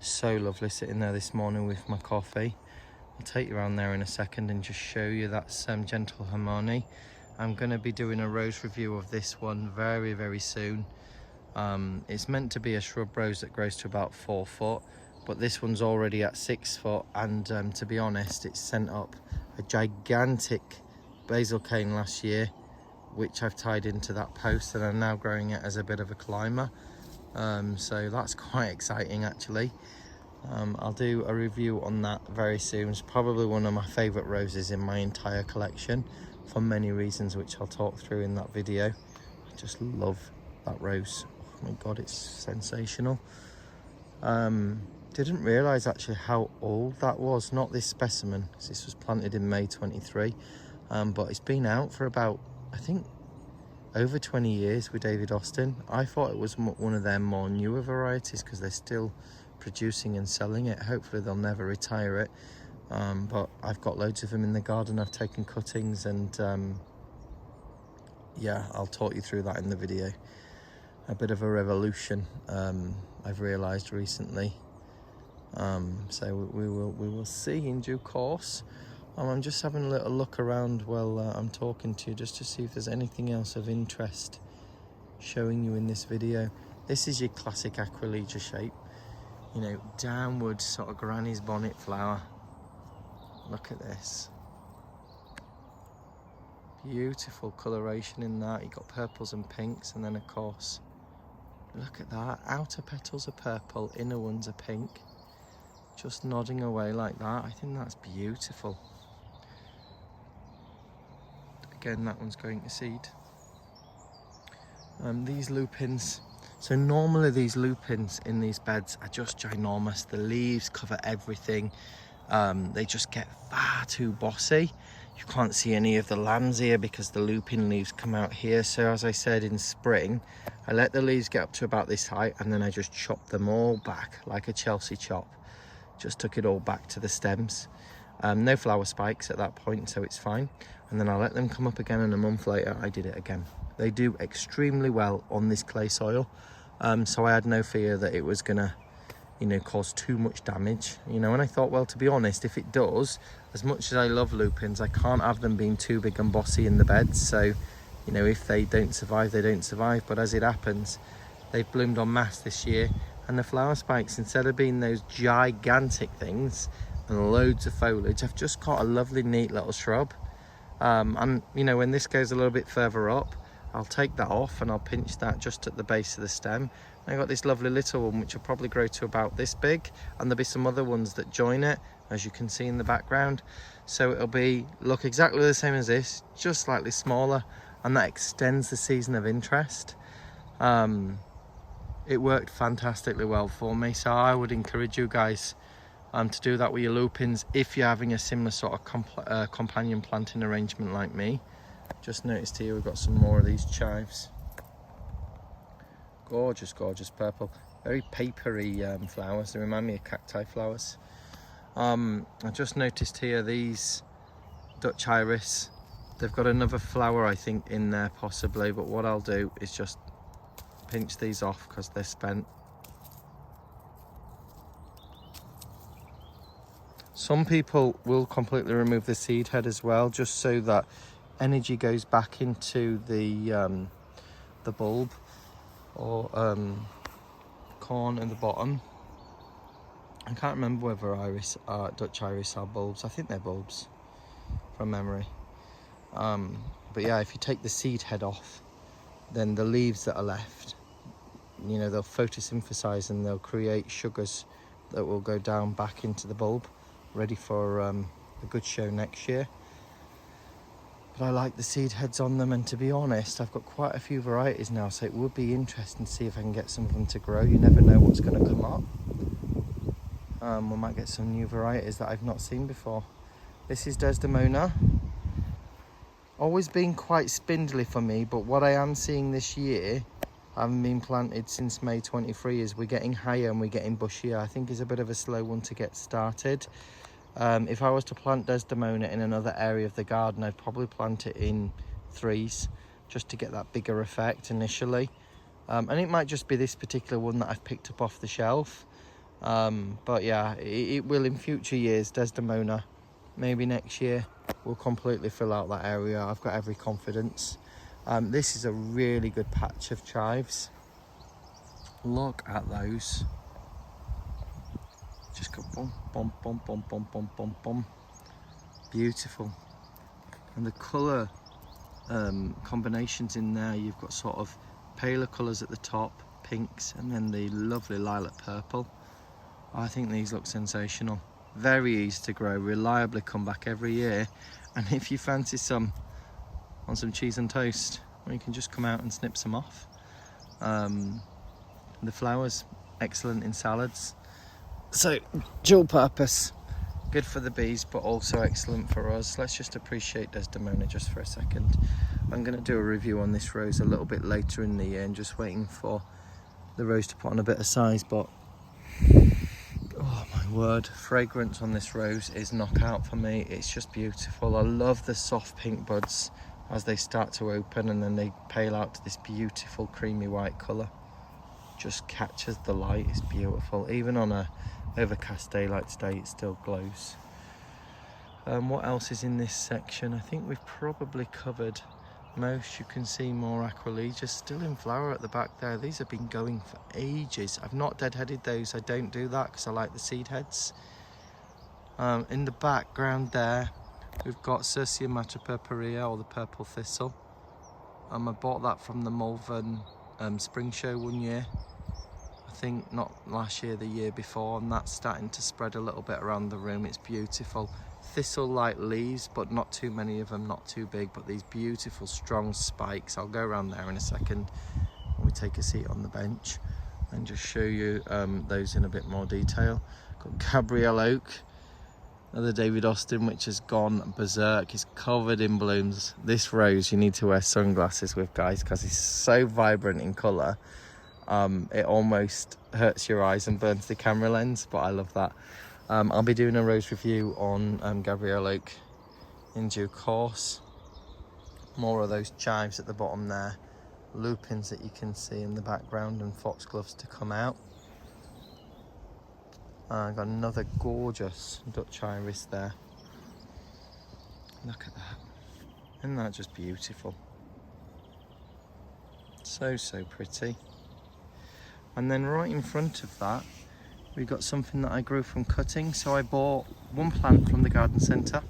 Speaker 1: So lovely sitting there this morning with my coffee. I'll take you around there in a second and just show you that's Gentle Harmony. I'm going to be doing a rose review of this one very, very soon. It's meant to be a shrub rose that grows to about 4 foot, but this one's already at 6 foot, and to be honest, it's sent up a gigantic basil cane last year, which I've tied into that post, and I'm now growing it as a bit of a climber. So that's quite exciting actually. I'll do a review on that very soon. It's probably one of my favourite roses in my entire collection for many reasons, which I'll talk through in that video. I just love that rose. Oh my God, it's sensational. Didn't realise actually how old that was. Not this specimen, because this was planted in May 23. but it's been out for about, I think, over 20 years with David Austin. I thought it was one of their more newer varieties because they're still producing and selling it. Hopefully they'll never retire it, but I've got loads of them in the garden. I've taken cuttings, and yeah, I'll talk you through that in the video. A bit of a revolution, I've realized recently, so we will see in due course. I'm just having a little look around while I'm talking to you, just to see if there's anything else of interest showing you in this video. This is your classic Aquilegia shape, you know, downward sort of granny's bonnet flower. Look at this. Beautiful coloration in that. You've got purples and pinks, and then of course, look at that. Outer petals are purple, inner ones are pink. Just nodding away like that. I think that's beautiful. Again, that one's going to seed. These lupins. So normally these lupins in these beds are just ginormous. The leaves cover everything. They just get far too bossy. You can't see any of the lambs here because the lupin leaves come out here. So as I said, in spring, I let the leaves get up to about this height, and then I just chop them all back like a Chelsea chop. Just took it all back to the stems. No flower spikes at that point, so it's fine. And then I let them come up again, and a month later I did it again. They do extremely well on this clay soil, so I had no fear that it was gonna, you know, cause too much damage, you know. And I thought, well, to be honest, if it does, as much as I love lupins, I can't have them being too big and bossy in the beds. So, you know, if they don't survive, they don't survive. But as it happens, they've bloomed en masse this year, and the flower spikes, instead of being those gigantic things and loads of foliage, I've just got a lovely neat little shrub. And you know, when this goes a little bit further up, I'll take that off and I'll pinch that just at the base of the stem. And I've got this lovely little one which will probably grow to about this big, and there'll be some other ones that join it, as you can see in the background. So it'll look exactly the same as this, just slightly smaller, and that extends the season of interest. It worked fantastically well for me, so I would encourage you guys to do that with your lupins if you're having a similar sort of companion planting arrangement like me. Just noticed here we've got some more of these chives. Gorgeous, gorgeous purple. Very papery flowers. They remind me of cacti flowers. I just noticed here these Dutch iris. They've got another flower, I think, in there possibly, but what I'll do is just pinch these off because they're spent. Some people will completely remove the seed head as well, just so that energy goes back into the bulb or corn at the bottom. I can't remember whether Dutch iris are bulbs. I think they're bulbs from memory. But yeah, if you take the seed head off, then the leaves that are left, you know, they'll photosynthesize and they'll create sugars that will go down back into the bulb, ready for a good show next year. But I like the seed heads on them, and to be honest, I've got quite a few varieties now, so it would be interesting to see if I can get some of them to grow. You never know what's going to come up. We might get some new varieties that I've not seen before. This is Desdemona. Always been quite spindly for me, but what I am seeing this year, having been planted since May 23, is we're getting higher and we're getting bushier. I think it's a bit of a slow one to get started. If I was to plant Desdemona in another area of the garden, I'd probably plant it in threes just to get that bigger effect initially. And it might just be this particular one that I've picked up off the shelf. But yeah, it will in future years. Desdemona, maybe next year, will completely fill out that area. I've got every confidence. This is a really good patch of chives. Look at those. Just go boom, boom, boom, boom, boom, boom, boom, boom. Beautiful. And the colour combinations in there, you've got sort of paler colours at the top, pinks, and then the lovely lilac purple. I think these look sensational. Very easy to grow, reliably come back every year. And if you fancy some on some cheese and toast, well, you can just come out and snip some off. The flowers, excellent in salads. So, dual purpose. Good for the bees, but also excellent for us. Let's just appreciate Desdemona just for a second. I'm going to do a review on this rose a little bit later in the year, and just waiting for the rose to put on a bit of size, but oh my word, fragrance on this rose is knockout for me. It's just beautiful. I love the soft pink buds as they start to open, and then they pale out to this beautiful creamy white colour. Just catches the light. It's beautiful. Even on a overcast day like today, it still glows. What else is in this section? I think we've probably covered most. You can see more Aqualegias still in flower at the back there. These have been going for ages. I've not deadheaded those. I don't do that because I like the seed heads. In the background there, we've got Circia matripurpurea, or the purple thistle. I bought that from the Malvern spring show one year. I think not last year, the year before, and that's starting to spread a little bit around the room. It's beautiful. Thistle-like leaves, but not too many of them, not too big, but these beautiful strong spikes. I'll go around there in a second when we take a seat on the bench and just show you those in a bit more detail. Got Gabrielle Oak, another David Austin, which has gone berserk. It's covered in blooms. This rose you need to wear sunglasses with, guys, because it's so vibrant in colour. It almost hurts your eyes and burns the camera lens, but I love that. I'll be doing a rose review on Gabrielle Oak in due course. More of those chives at the bottom there. Lupines that you can see in the background, and foxgloves to come out. I've got another gorgeous Dutch iris there. Look at that. Isn't that just beautiful? So pretty. And then right in front of that, we've got something that I grew from cutting. So I bought one plant from the garden centre,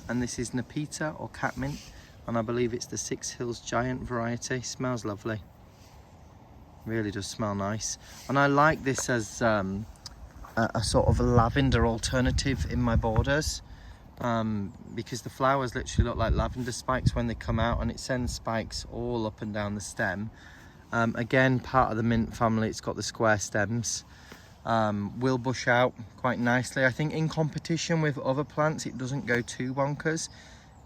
Speaker 1: and this is Nepeta or catmint, and I believe it's the Six Hills Giant variety. Smells lovely. Really does smell nice. And I like this as a sort of a lavender alternative in my borders, because the flowers literally look like lavender spikes when they come out, and it sends spikes all up and down the stem. Again, part of the mint family. It's got the square stems. Will bush out quite nicely. I think in competition with other plants it doesn't go too bonkers,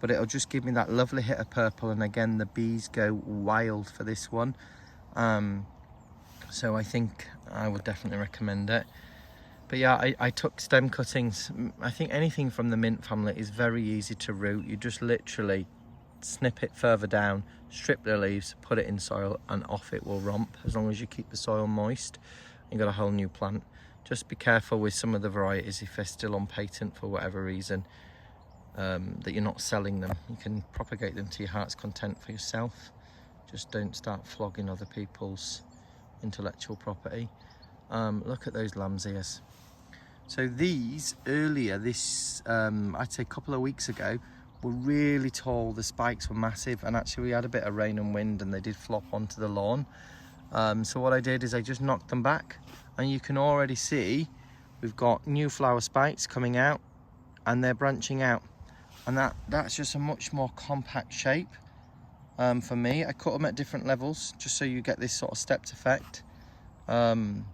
Speaker 1: but it'll just give me that lovely hit of purple, and again the bees go wild for this one. So I think I would definitely recommend it. But yeah, I took stem cuttings. I think anything from the mint family is very easy to root. You just literally snip it further down, strip the leaves, put it in soil, and off it will romp, as long as you keep the soil moist. You've got a whole new plant. Just be careful with some of the varieties if they're still on patent for whatever reason, that you're not selling them. You can propagate them to your heart's content for yourself. Just don't start flogging other people's intellectual property. Look at those lamb's ears. So these earlier, I'd say a couple of weeks ago, were really tall. The spikes were massive, and actually we had a bit of rain and wind and they did flop onto the lawn. So what I did is I just knocked them back, and you can already see we've got new flower spikes coming out, and they're branching out, and that's just a much more compact shape. For me, I cut them at different levels just so you get this sort of stepped effect, and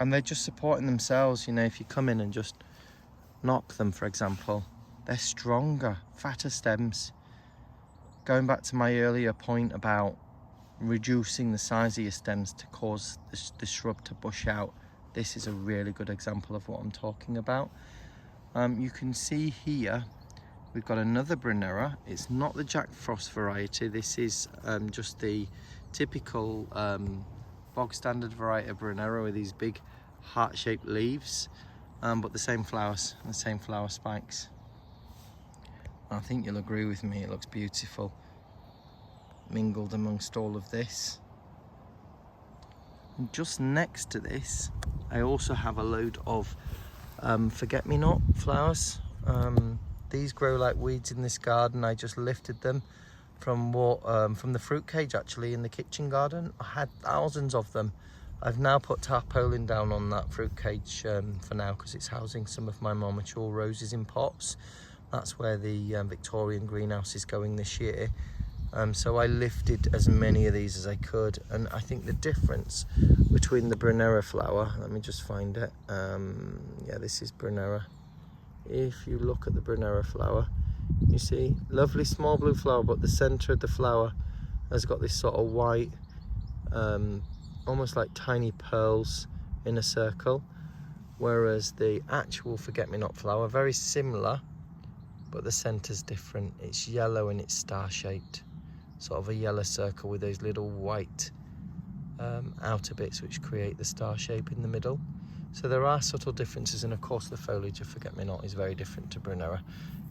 Speaker 1: they're just supporting themselves. You know, if you come in and just knock them, for example, they're stronger, fatter stems. Going back to my earlier point about reducing the size of your stems to cause the shrub to bush out, this is a really good example of what I'm talking about. You can see here we've got another Brunera. It's not the Jack Frost variety. This is just the typical bog standard variety of Brunera with these big heart-shaped leaves, but the same flowers and the same flower spikes. I think you'll agree with me, it looks beautiful mingled amongst all of this. And just next to this I also have a load of forget-me-not flowers. These grow like weeds in this garden. I just lifted them from the fruit cage, actually, in the kitchen garden. I had thousands of them. I've now put tarpaulin down on that fruit cage for now, because it's housing some of my more mature roses in pots. That's where the Victorian greenhouse is going this year. So I lifted as many of these as I could, and I think the difference between the Brunera flower, let me just find it, yeah, this is Brunera, if you look at the Brunera flower, you see lovely small blue flower, but the center of the flower has got this sort of white, almost like tiny pearls in a circle, whereas the actual forget-me-not flower, very similar, but the center's different. It's yellow and it's star-shaped, sort of a yellow circle with those little white outer bits which create the star shape in the middle. So there are subtle differences, and of course the foliage of forget-me-not is very different to Brunera.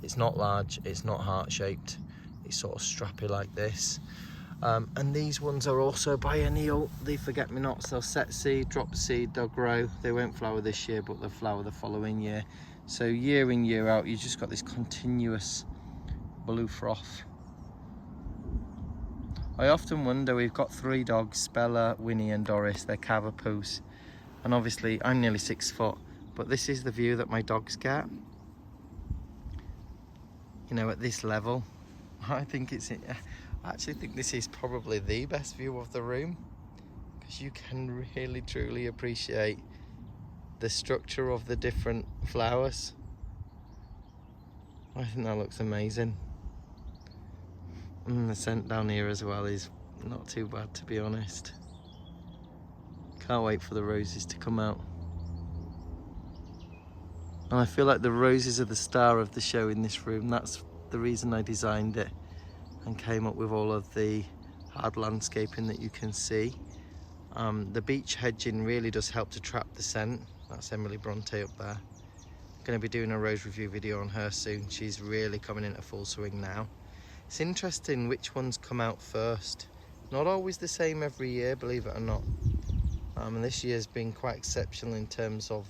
Speaker 1: It's not large, it's not heart-shaped, it's sort of strappy like this. And these ones are also biennial. The forget-me-nots, they'll set seed, drop seed, they'll grow. They won't flower this year, but they'll flower the following year. So year in, year out, you just got this continuous blue froth. I often wonder, we've got 3 dogs, Bella, Winnie and Doris, they're Cavapoos. And obviously I'm nearly 6 foot, but this is the view that my dogs get. You know, at this level, I actually think this is probably the best view of the room, because you can really truly appreciate the structure of the different flowers. I think that looks amazing. And the scent down here as well is not too bad, to be honest. Can't wait for the roses to come out. And I feel like the roses are the star of the show in this room. That's the reason I designed it and came up with all of the hard landscaping that you can see. The beech hedging really does help to trap the scent. That's Emily Bronte up there. I'm going to be doing a rose review video on her soon. She's really coming into full swing now. It's interesting which ones come out first. Not always the same every year, believe it or not. And this year's been quite exceptional in terms of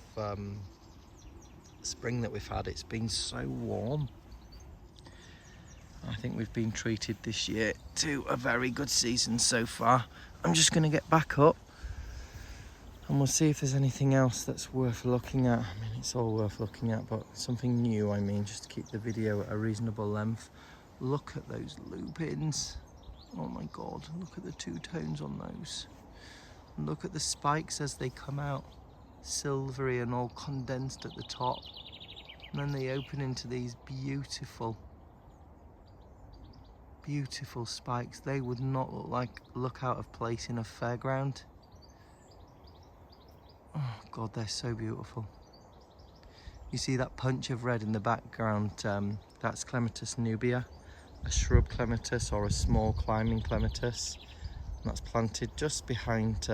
Speaker 1: spring that we've had. It's been so warm. I think we've been treated this year to a very good season so far. I'm just going to get back up and we'll see if there's anything else that's worth looking at. I mean, it's all worth looking at, but something new, I mean, just to keep the video at a reasonable length. Look at those lupines. Oh my God, look at the 2 tones on those. And look at the spikes as they come out, silvery and all condensed at the top. And then they open into these beautiful spikes. They would not look out of place in a fairground. Oh God, they're so beautiful. You see that punch of red in the background, that's Clematis nubia, a shrub clematis or a small climbing clematis. And that's planted just behind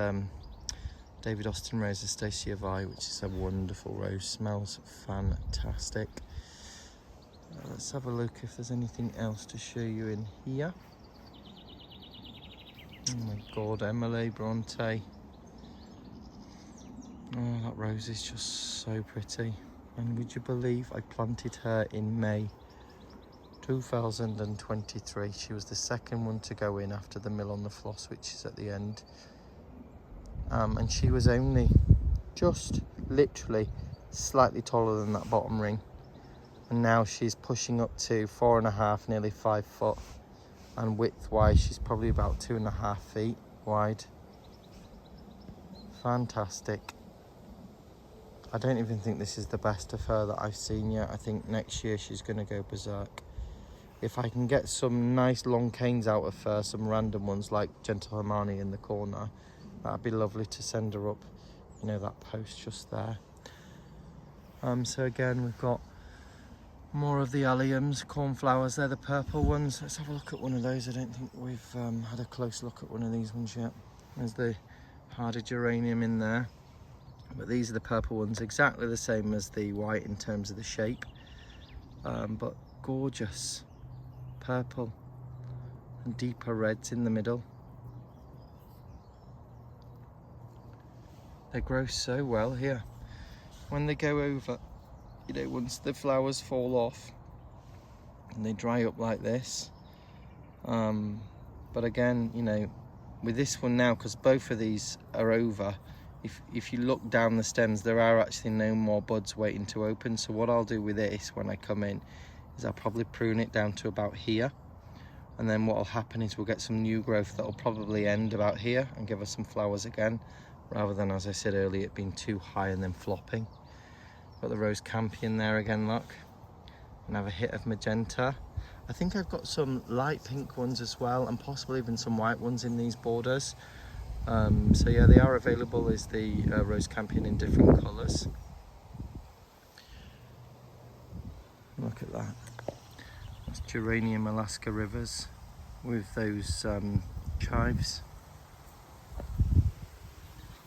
Speaker 1: David Austin Rose Astacia Vi, which is a wonderful rose, smells fantastic. Let's have a look if there's anything else to show you in here. Oh my God, Emily Bronte. Oh, that rose is just so pretty. And would you believe I planted her in May 2023. She was the second one to go in after the mill on the floss, which is at the end. And she was only just literally slightly taller than that bottom ring. And now she's pushing up to 4.5, nearly 5 foot. And width-wise, she's probably about 2.5 feet wide. Fantastic. I don't even think this is the best of her that I've seen yet. I think next year she's going to go berserk. If I can get some nice long canes out of her, some random ones like Gentle Hermione in the corner, that'd be lovely to send her up, you know, that post just there. So again, we've got more of the Alliums, cornflowers, they're the purple ones. Let's have a look at one of those. I don't think we've had a close look at one of these ones yet. There's the harder geranium in there. But these are the purple ones, exactly the same as the white in terms of the shape. But gorgeous purple and deeper reds in the middle. They grow so well here. When they go over, you know, once the flowers fall off and they dry up like this. But again, you know, with this one now, because both of these are over, if you look down the stems, there are actually no more buds waiting to open. So what I'll do with this when I come in is I'll probably prune it down to about here. And then what will happen is we'll get some new growth that will probably end about here and give us some flowers again, rather than, as I said earlier, it being too high and then flopping. Got the rose campion there again, look. And have a hit of magenta. I think I've got some light pink ones as well, and possibly even some white ones in these borders. So yeah, they are available as the rose campion in different colours. Look at that. That's geranium Alaska rivers with those chives.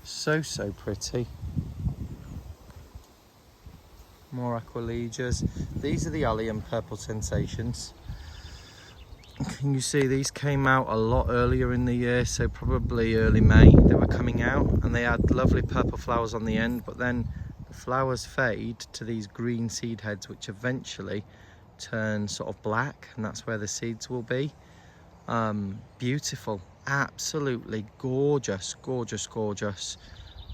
Speaker 1: So pretty. More Aqualegias. These are the Allium purple sensations. Can you see these came out a lot earlier in the year, so probably early May they were coming out, and they had lovely purple flowers on the end, but then the flowers fade to these green seed heads which eventually turn sort of black, and that's where the seeds will be. Beautiful, absolutely gorgeous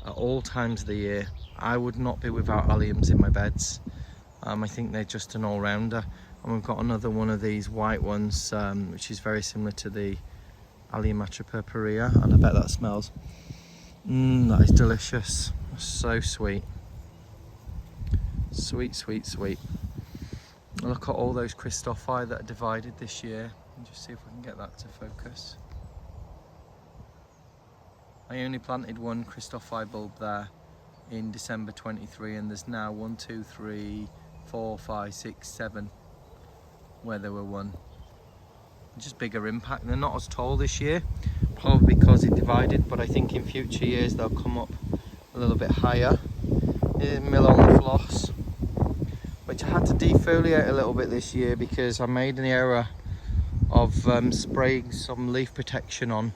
Speaker 1: at all times of the year. I would not be without Alliums in my beds. I think they're just an all-rounder. And we've got another one of these white ones, which is very similar to the Allium purpurea, and I bet that smells. That is delicious. So sweet. Sweet. Look at all those Christophi that are divided this year. And just see if we can get that to focus. I only planted one Christophi bulb there in December 23, and there's now 1, 2, 3, 4, 5, 6, 7 where there were one. Just bigger impact. They're not as tall this year, probably because it divided, but I think in future years they'll come up a little bit higher. Here's mill on the floss, which I had to defoliate a little bit this year because I made an error of spraying some leaf protection on.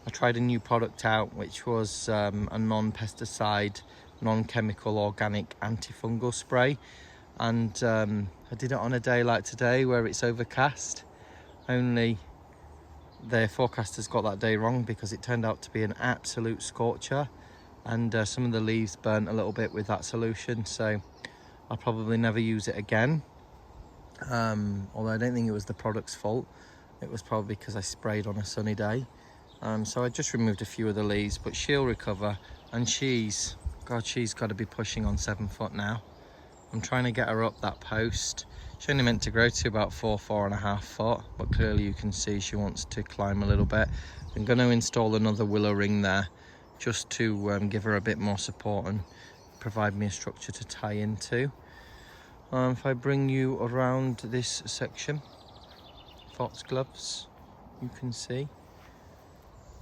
Speaker 1: I tried a new product out, which was a non-pesticide, non-chemical, organic antifungal spray, and I did it on a day like today where it's overcast. Only the forecasters got that day wrong because it turned out to be an absolute scorcher, and some of the leaves burnt a little bit with that solution, so I'll probably never use it again. Although I don't think it was the product's fault, it was probably because I sprayed on a sunny day. So I just removed a few of the leaves, but she'll recover, and she's got to be pushing on 7 foot now. I'm trying to get her up that post. She's only meant to grow to about 4.5 foot, but clearly you can see she wants to climb a little bit. I'm going to install another willow ring there just to give her a bit more support and provide me a structure to tie into. If I bring you around this section, foxgloves, you can see,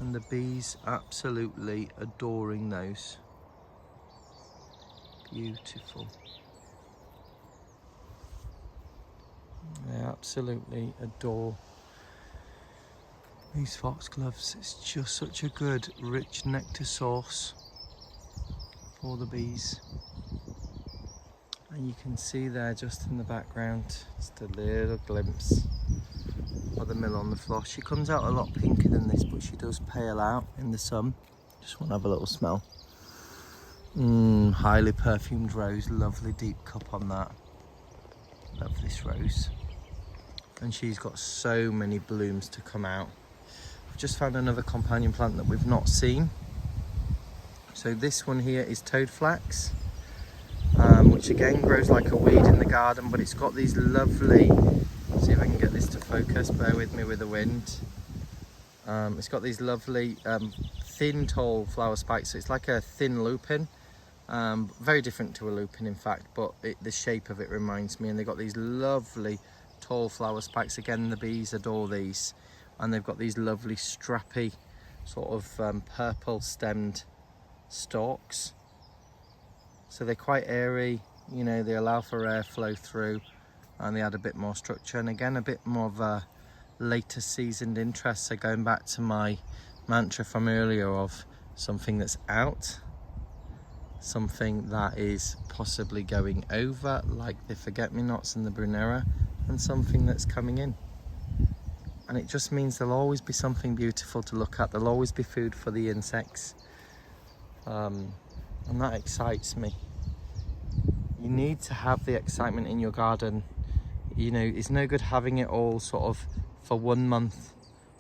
Speaker 1: and the bees absolutely adoring those. Beautiful. They absolutely adore these foxgloves. It's just such a good rich nectar source for the bees. And you can see there just in the background, just a little glimpse of the mill on the floss. She comes out a lot pinker than this, but she does pale out in the sun. Just want to have a little smell. Highly perfumed rose, lovely deep cup on that. Love this rose. And she's got so many blooms to come out. I've just found another companion plant that we've not seen. So this one here is toadflax, which again grows like a weed in the garden, but it's got these lovely, let's see if I can get this to focus, bear with me with the wind. It's got these lovely thin tall flower spikes, so it's like a thin lupine. Very different to a lupine in fact, but the shape of it reminds me, and they've got these lovely tall flower spikes. Again, the bees adore these, and they've got these lovely strappy sort of purple stemmed stalks, so they're quite airy, you know, they allow for airflow through, and they add a bit more structure, and again a bit more of a later seasoned interest. So going back to my mantra from earlier of something that's out, something that is possibly going over, like the forget-me-nots and the brunera, and something that's coming in. And it just means there'll always be something beautiful to look at. There'll always be food for the insects, and that excites me. You need to have the excitement in your garden. You know, it's no good having it all sort of for 1 month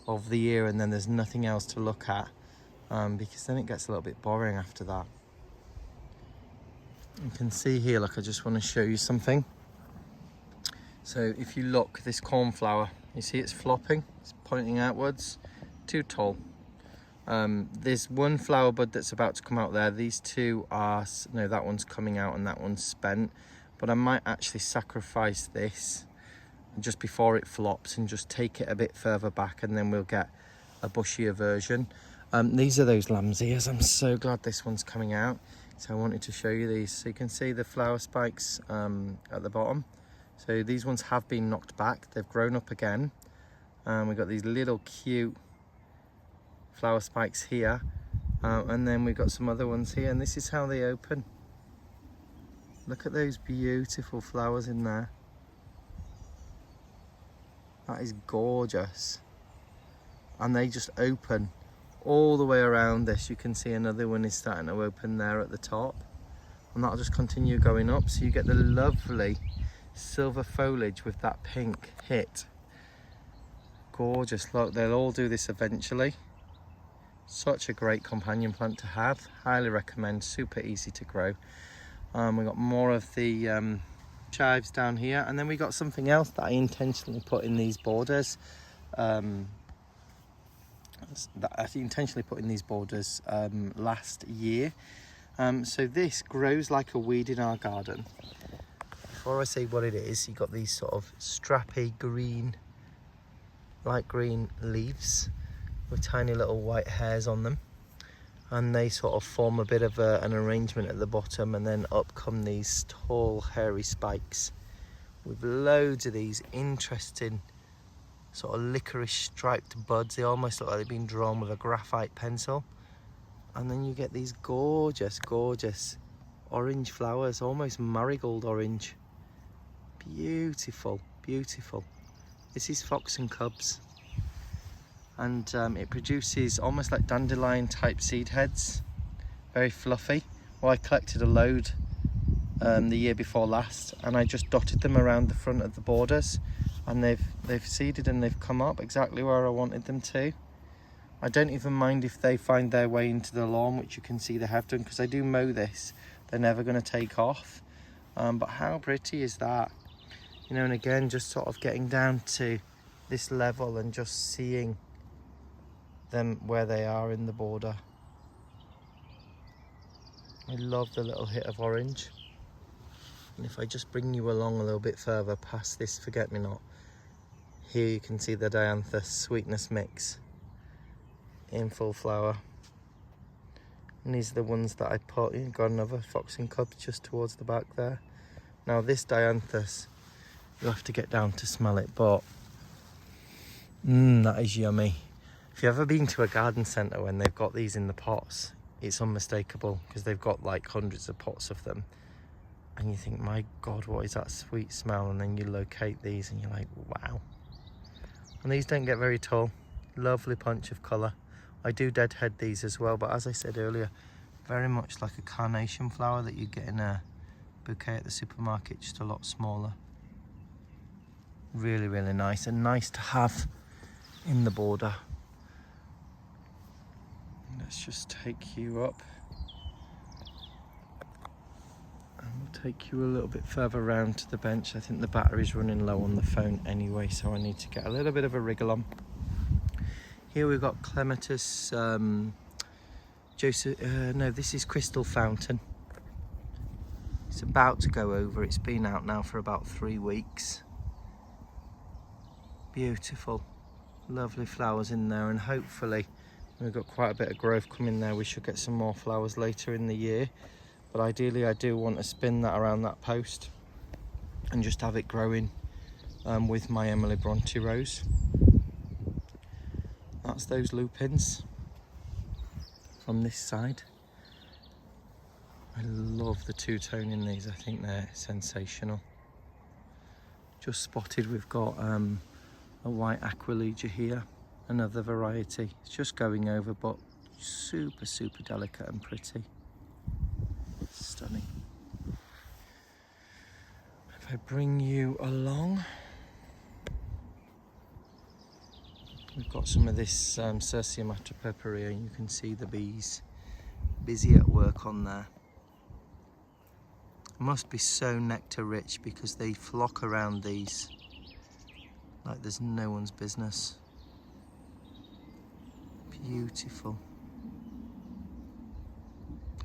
Speaker 1: of the year and then there's nothing else to look at, because then it gets a little bit boring after that. You can see here, like I just want to show you something. So if you look, this cornflower, you see it's flopping, it's pointing outwards, too tall. There's one flower bud that's about to come out there. These two are, no, that one's coming out and that one's spent. But I might actually sacrifice this just before it flops and just take it a bit further back, and then we'll get a bushier version. These are those lamb's ears. I'm so glad this one's coming out. So I wanted to show you these. So you can see the flower spikes at the bottom. So these ones have been knocked back. They've grown up again. We've got these little cute flower spikes here. And then we've got some other ones here. And this is how they open. Look at those beautiful flowers in there. That is gorgeous. And they just open all the way around this. You can see another one is starting to open there at the top. And that'll just continue going up. So you get the lovely silver foliage with that pink hit. Gorgeous. Look, they'll all do this eventually. Such a great companion plant to have. Highly recommend. Super easy to grow. We've got more of the chives down here, and then we got something else that I intentionally put in these borders. Last year. So this grows like a weed in our garden. Before I say what it is, you got these sort of strappy green, light green leaves with tiny little white hairs on them, and they sort of form a bit of an arrangement at the bottom, and then up come these tall hairy spikes with loads of these interesting sort of licorice striped buds. They almost look like they've been drawn with a graphite pencil. And then you get these gorgeous, gorgeous orange flowers, almost marigold orange. Beautiful, beautiful. This is fox and cubs. And it produces almost like dandelion type seed heads. Very fluffy. Well, I collected a load the year before last, and I just dotted them around the front of the borders, and they've seeded and they've come up exactly where I wanted them to. I don't even mind if they find their way into the lawn, which you can see they have done, because I do mow this. They're never going to take off. But how pretty is that? You know, and again, just sort of getting down to this level and just seeing them where they are in the border. I love the little hit of orange. And if I just bring you along a little bit further past this forget-me-not, here you can see the dianthus sweetness mix in full flower. And these are the ones that I put. You've got another fox and cub just towards the back there. Now this dianthus, you'll have to get down to smell it, but that is yummy. If you've ever been to a garden centre when they've got these in the pots, it's unmistakable, because they've got like hundreds of pots of them. And you think, my God, what is that sweet smell? And then you locate these and you're like, wow. And these don't get very tall. Lovely punch of colour. I do deadhead these as well, but as I said earlier, very much like a carnation flower that you get in a bouquet at the supermarket, just a lot smaller. Really, really nice, and nice to have in the border. Let's just take you up. And we'll take you a little bit further around to the bench. I think the battery's running low on the phone anyway, so I need to get a little bit of a wriggle on. Here we've got Clematis, this is Crystal Fountain. It's about to go over. It's been out now for about 3 weeks. Beautiful, lovely flowers in there, and hopefully we've got quite a bit of growth coming there. We should get some more flowers later in the year, but ideally I do want to spin that around that post and just have it growing with my Emily Bronte rose. That's those lupines from this side. I love the two-tone in these. I think they're sensational. Just spotted, we've got a white aquilegia here, another variety. It's just going over, but super, super delicate and pretty. Stunning. If I bring you along, we've got some of this Cirsiumata purpurea, and you can see the bees busy at work on there. Must be so nectar rich because they flock around these like there's no one's business. Beautiful.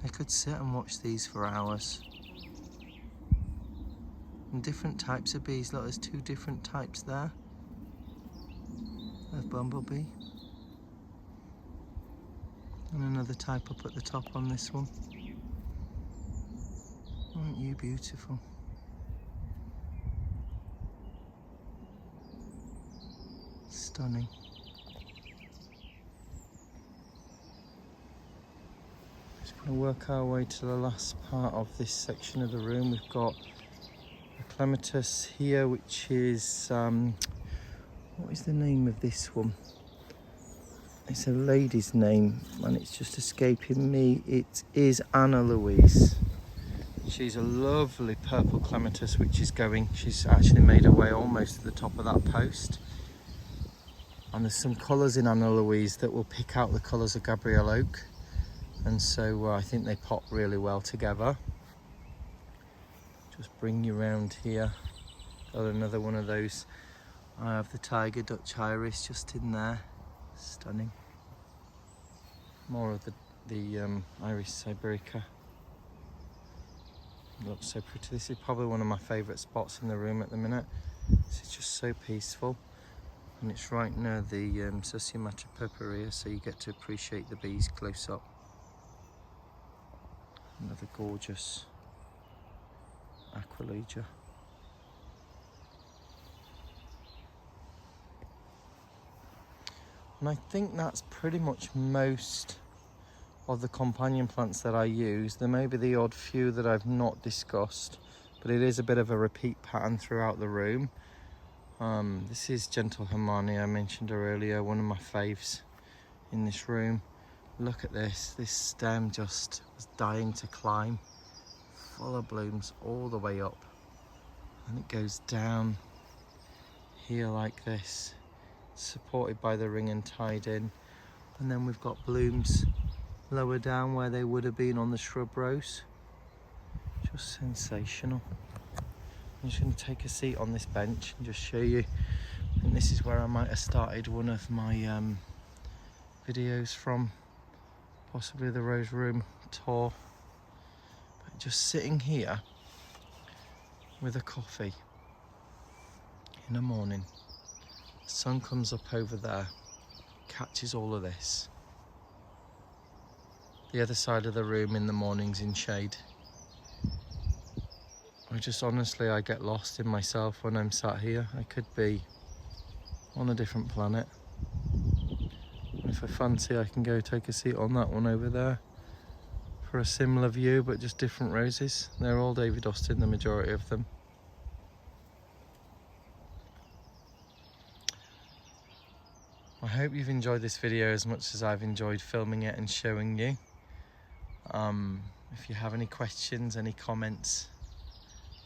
Speaker 1: I could sit and watch these for hours. And different types of bees. Look, there's 2 different types there. There's bumblebee. And another type up at the top on this one. Aren't you beautiful? Stunning. Just going to work our way to the last part of this section of the room. We've got a Clematis here, which is, what is the name of this one? It's a lady's name and it's just escaping me. It is Anna Louise. She's a lovely purple Clematis which is going, she's actually made her way almost to the top of that post. And there's some colours in Anna Louise that will pick out the colours of Gabrielle Oak. And so I think they pop really well together. Just bring you around here. Got another one of those. I have the Tiger Dutch Iris just in there. Stunning. More of the Iris Siberica. Looks so pretty. This is probably one of my favourite spots in the room at the minute. This is just so peaceful, and it's right near the Susiomatra purpurea, so you get to appreciate the bees close up. Another gorgeous Aquilegia. And I think that's pretty much most of the companion plants that I use. There may be the odd few that I've not discussed, but it is a bit of a repeat pattern throughout the room. This is Gentle Hermione, I mentioned her earlier, one of my faves in this room. Look at this stem just was dying to climb, full of blooms all the way up, and it goes down here like this, supported by the ring and tied in. And then we've got blooms lower down where they would have been on the shrub rows. Just sensational. I'm just going to take a seat on this bench and just show you. And this is where I might have started one of my videos from, possibly the rose room tour. But just sitting here with a coffee in the morning. The sun comes up over there, catches all of this. The other side of the room in the mornings in shade. I get lost in myself when I'm sat here. I could be on a different planet. And if I fancy, I can go take a seat on that one over there for a similar view, but just different roses. They're all David Austin, the majority of them. I hope you've enjoyed this video as much as I've enjoyed filming it and showing you. If you have any questions, any comments,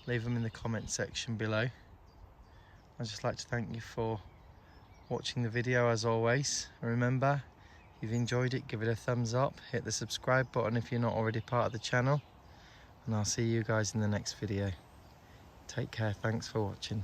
Speaker 1: leave them in the comment section below. I'd just like to thank you for watching the video as always. Remember, if you've enjoyed it, give it a thumbs up, hit the subscribe button if you're not already part of the channel, and I'll see you guys in the next video. Take care, thanks for watching.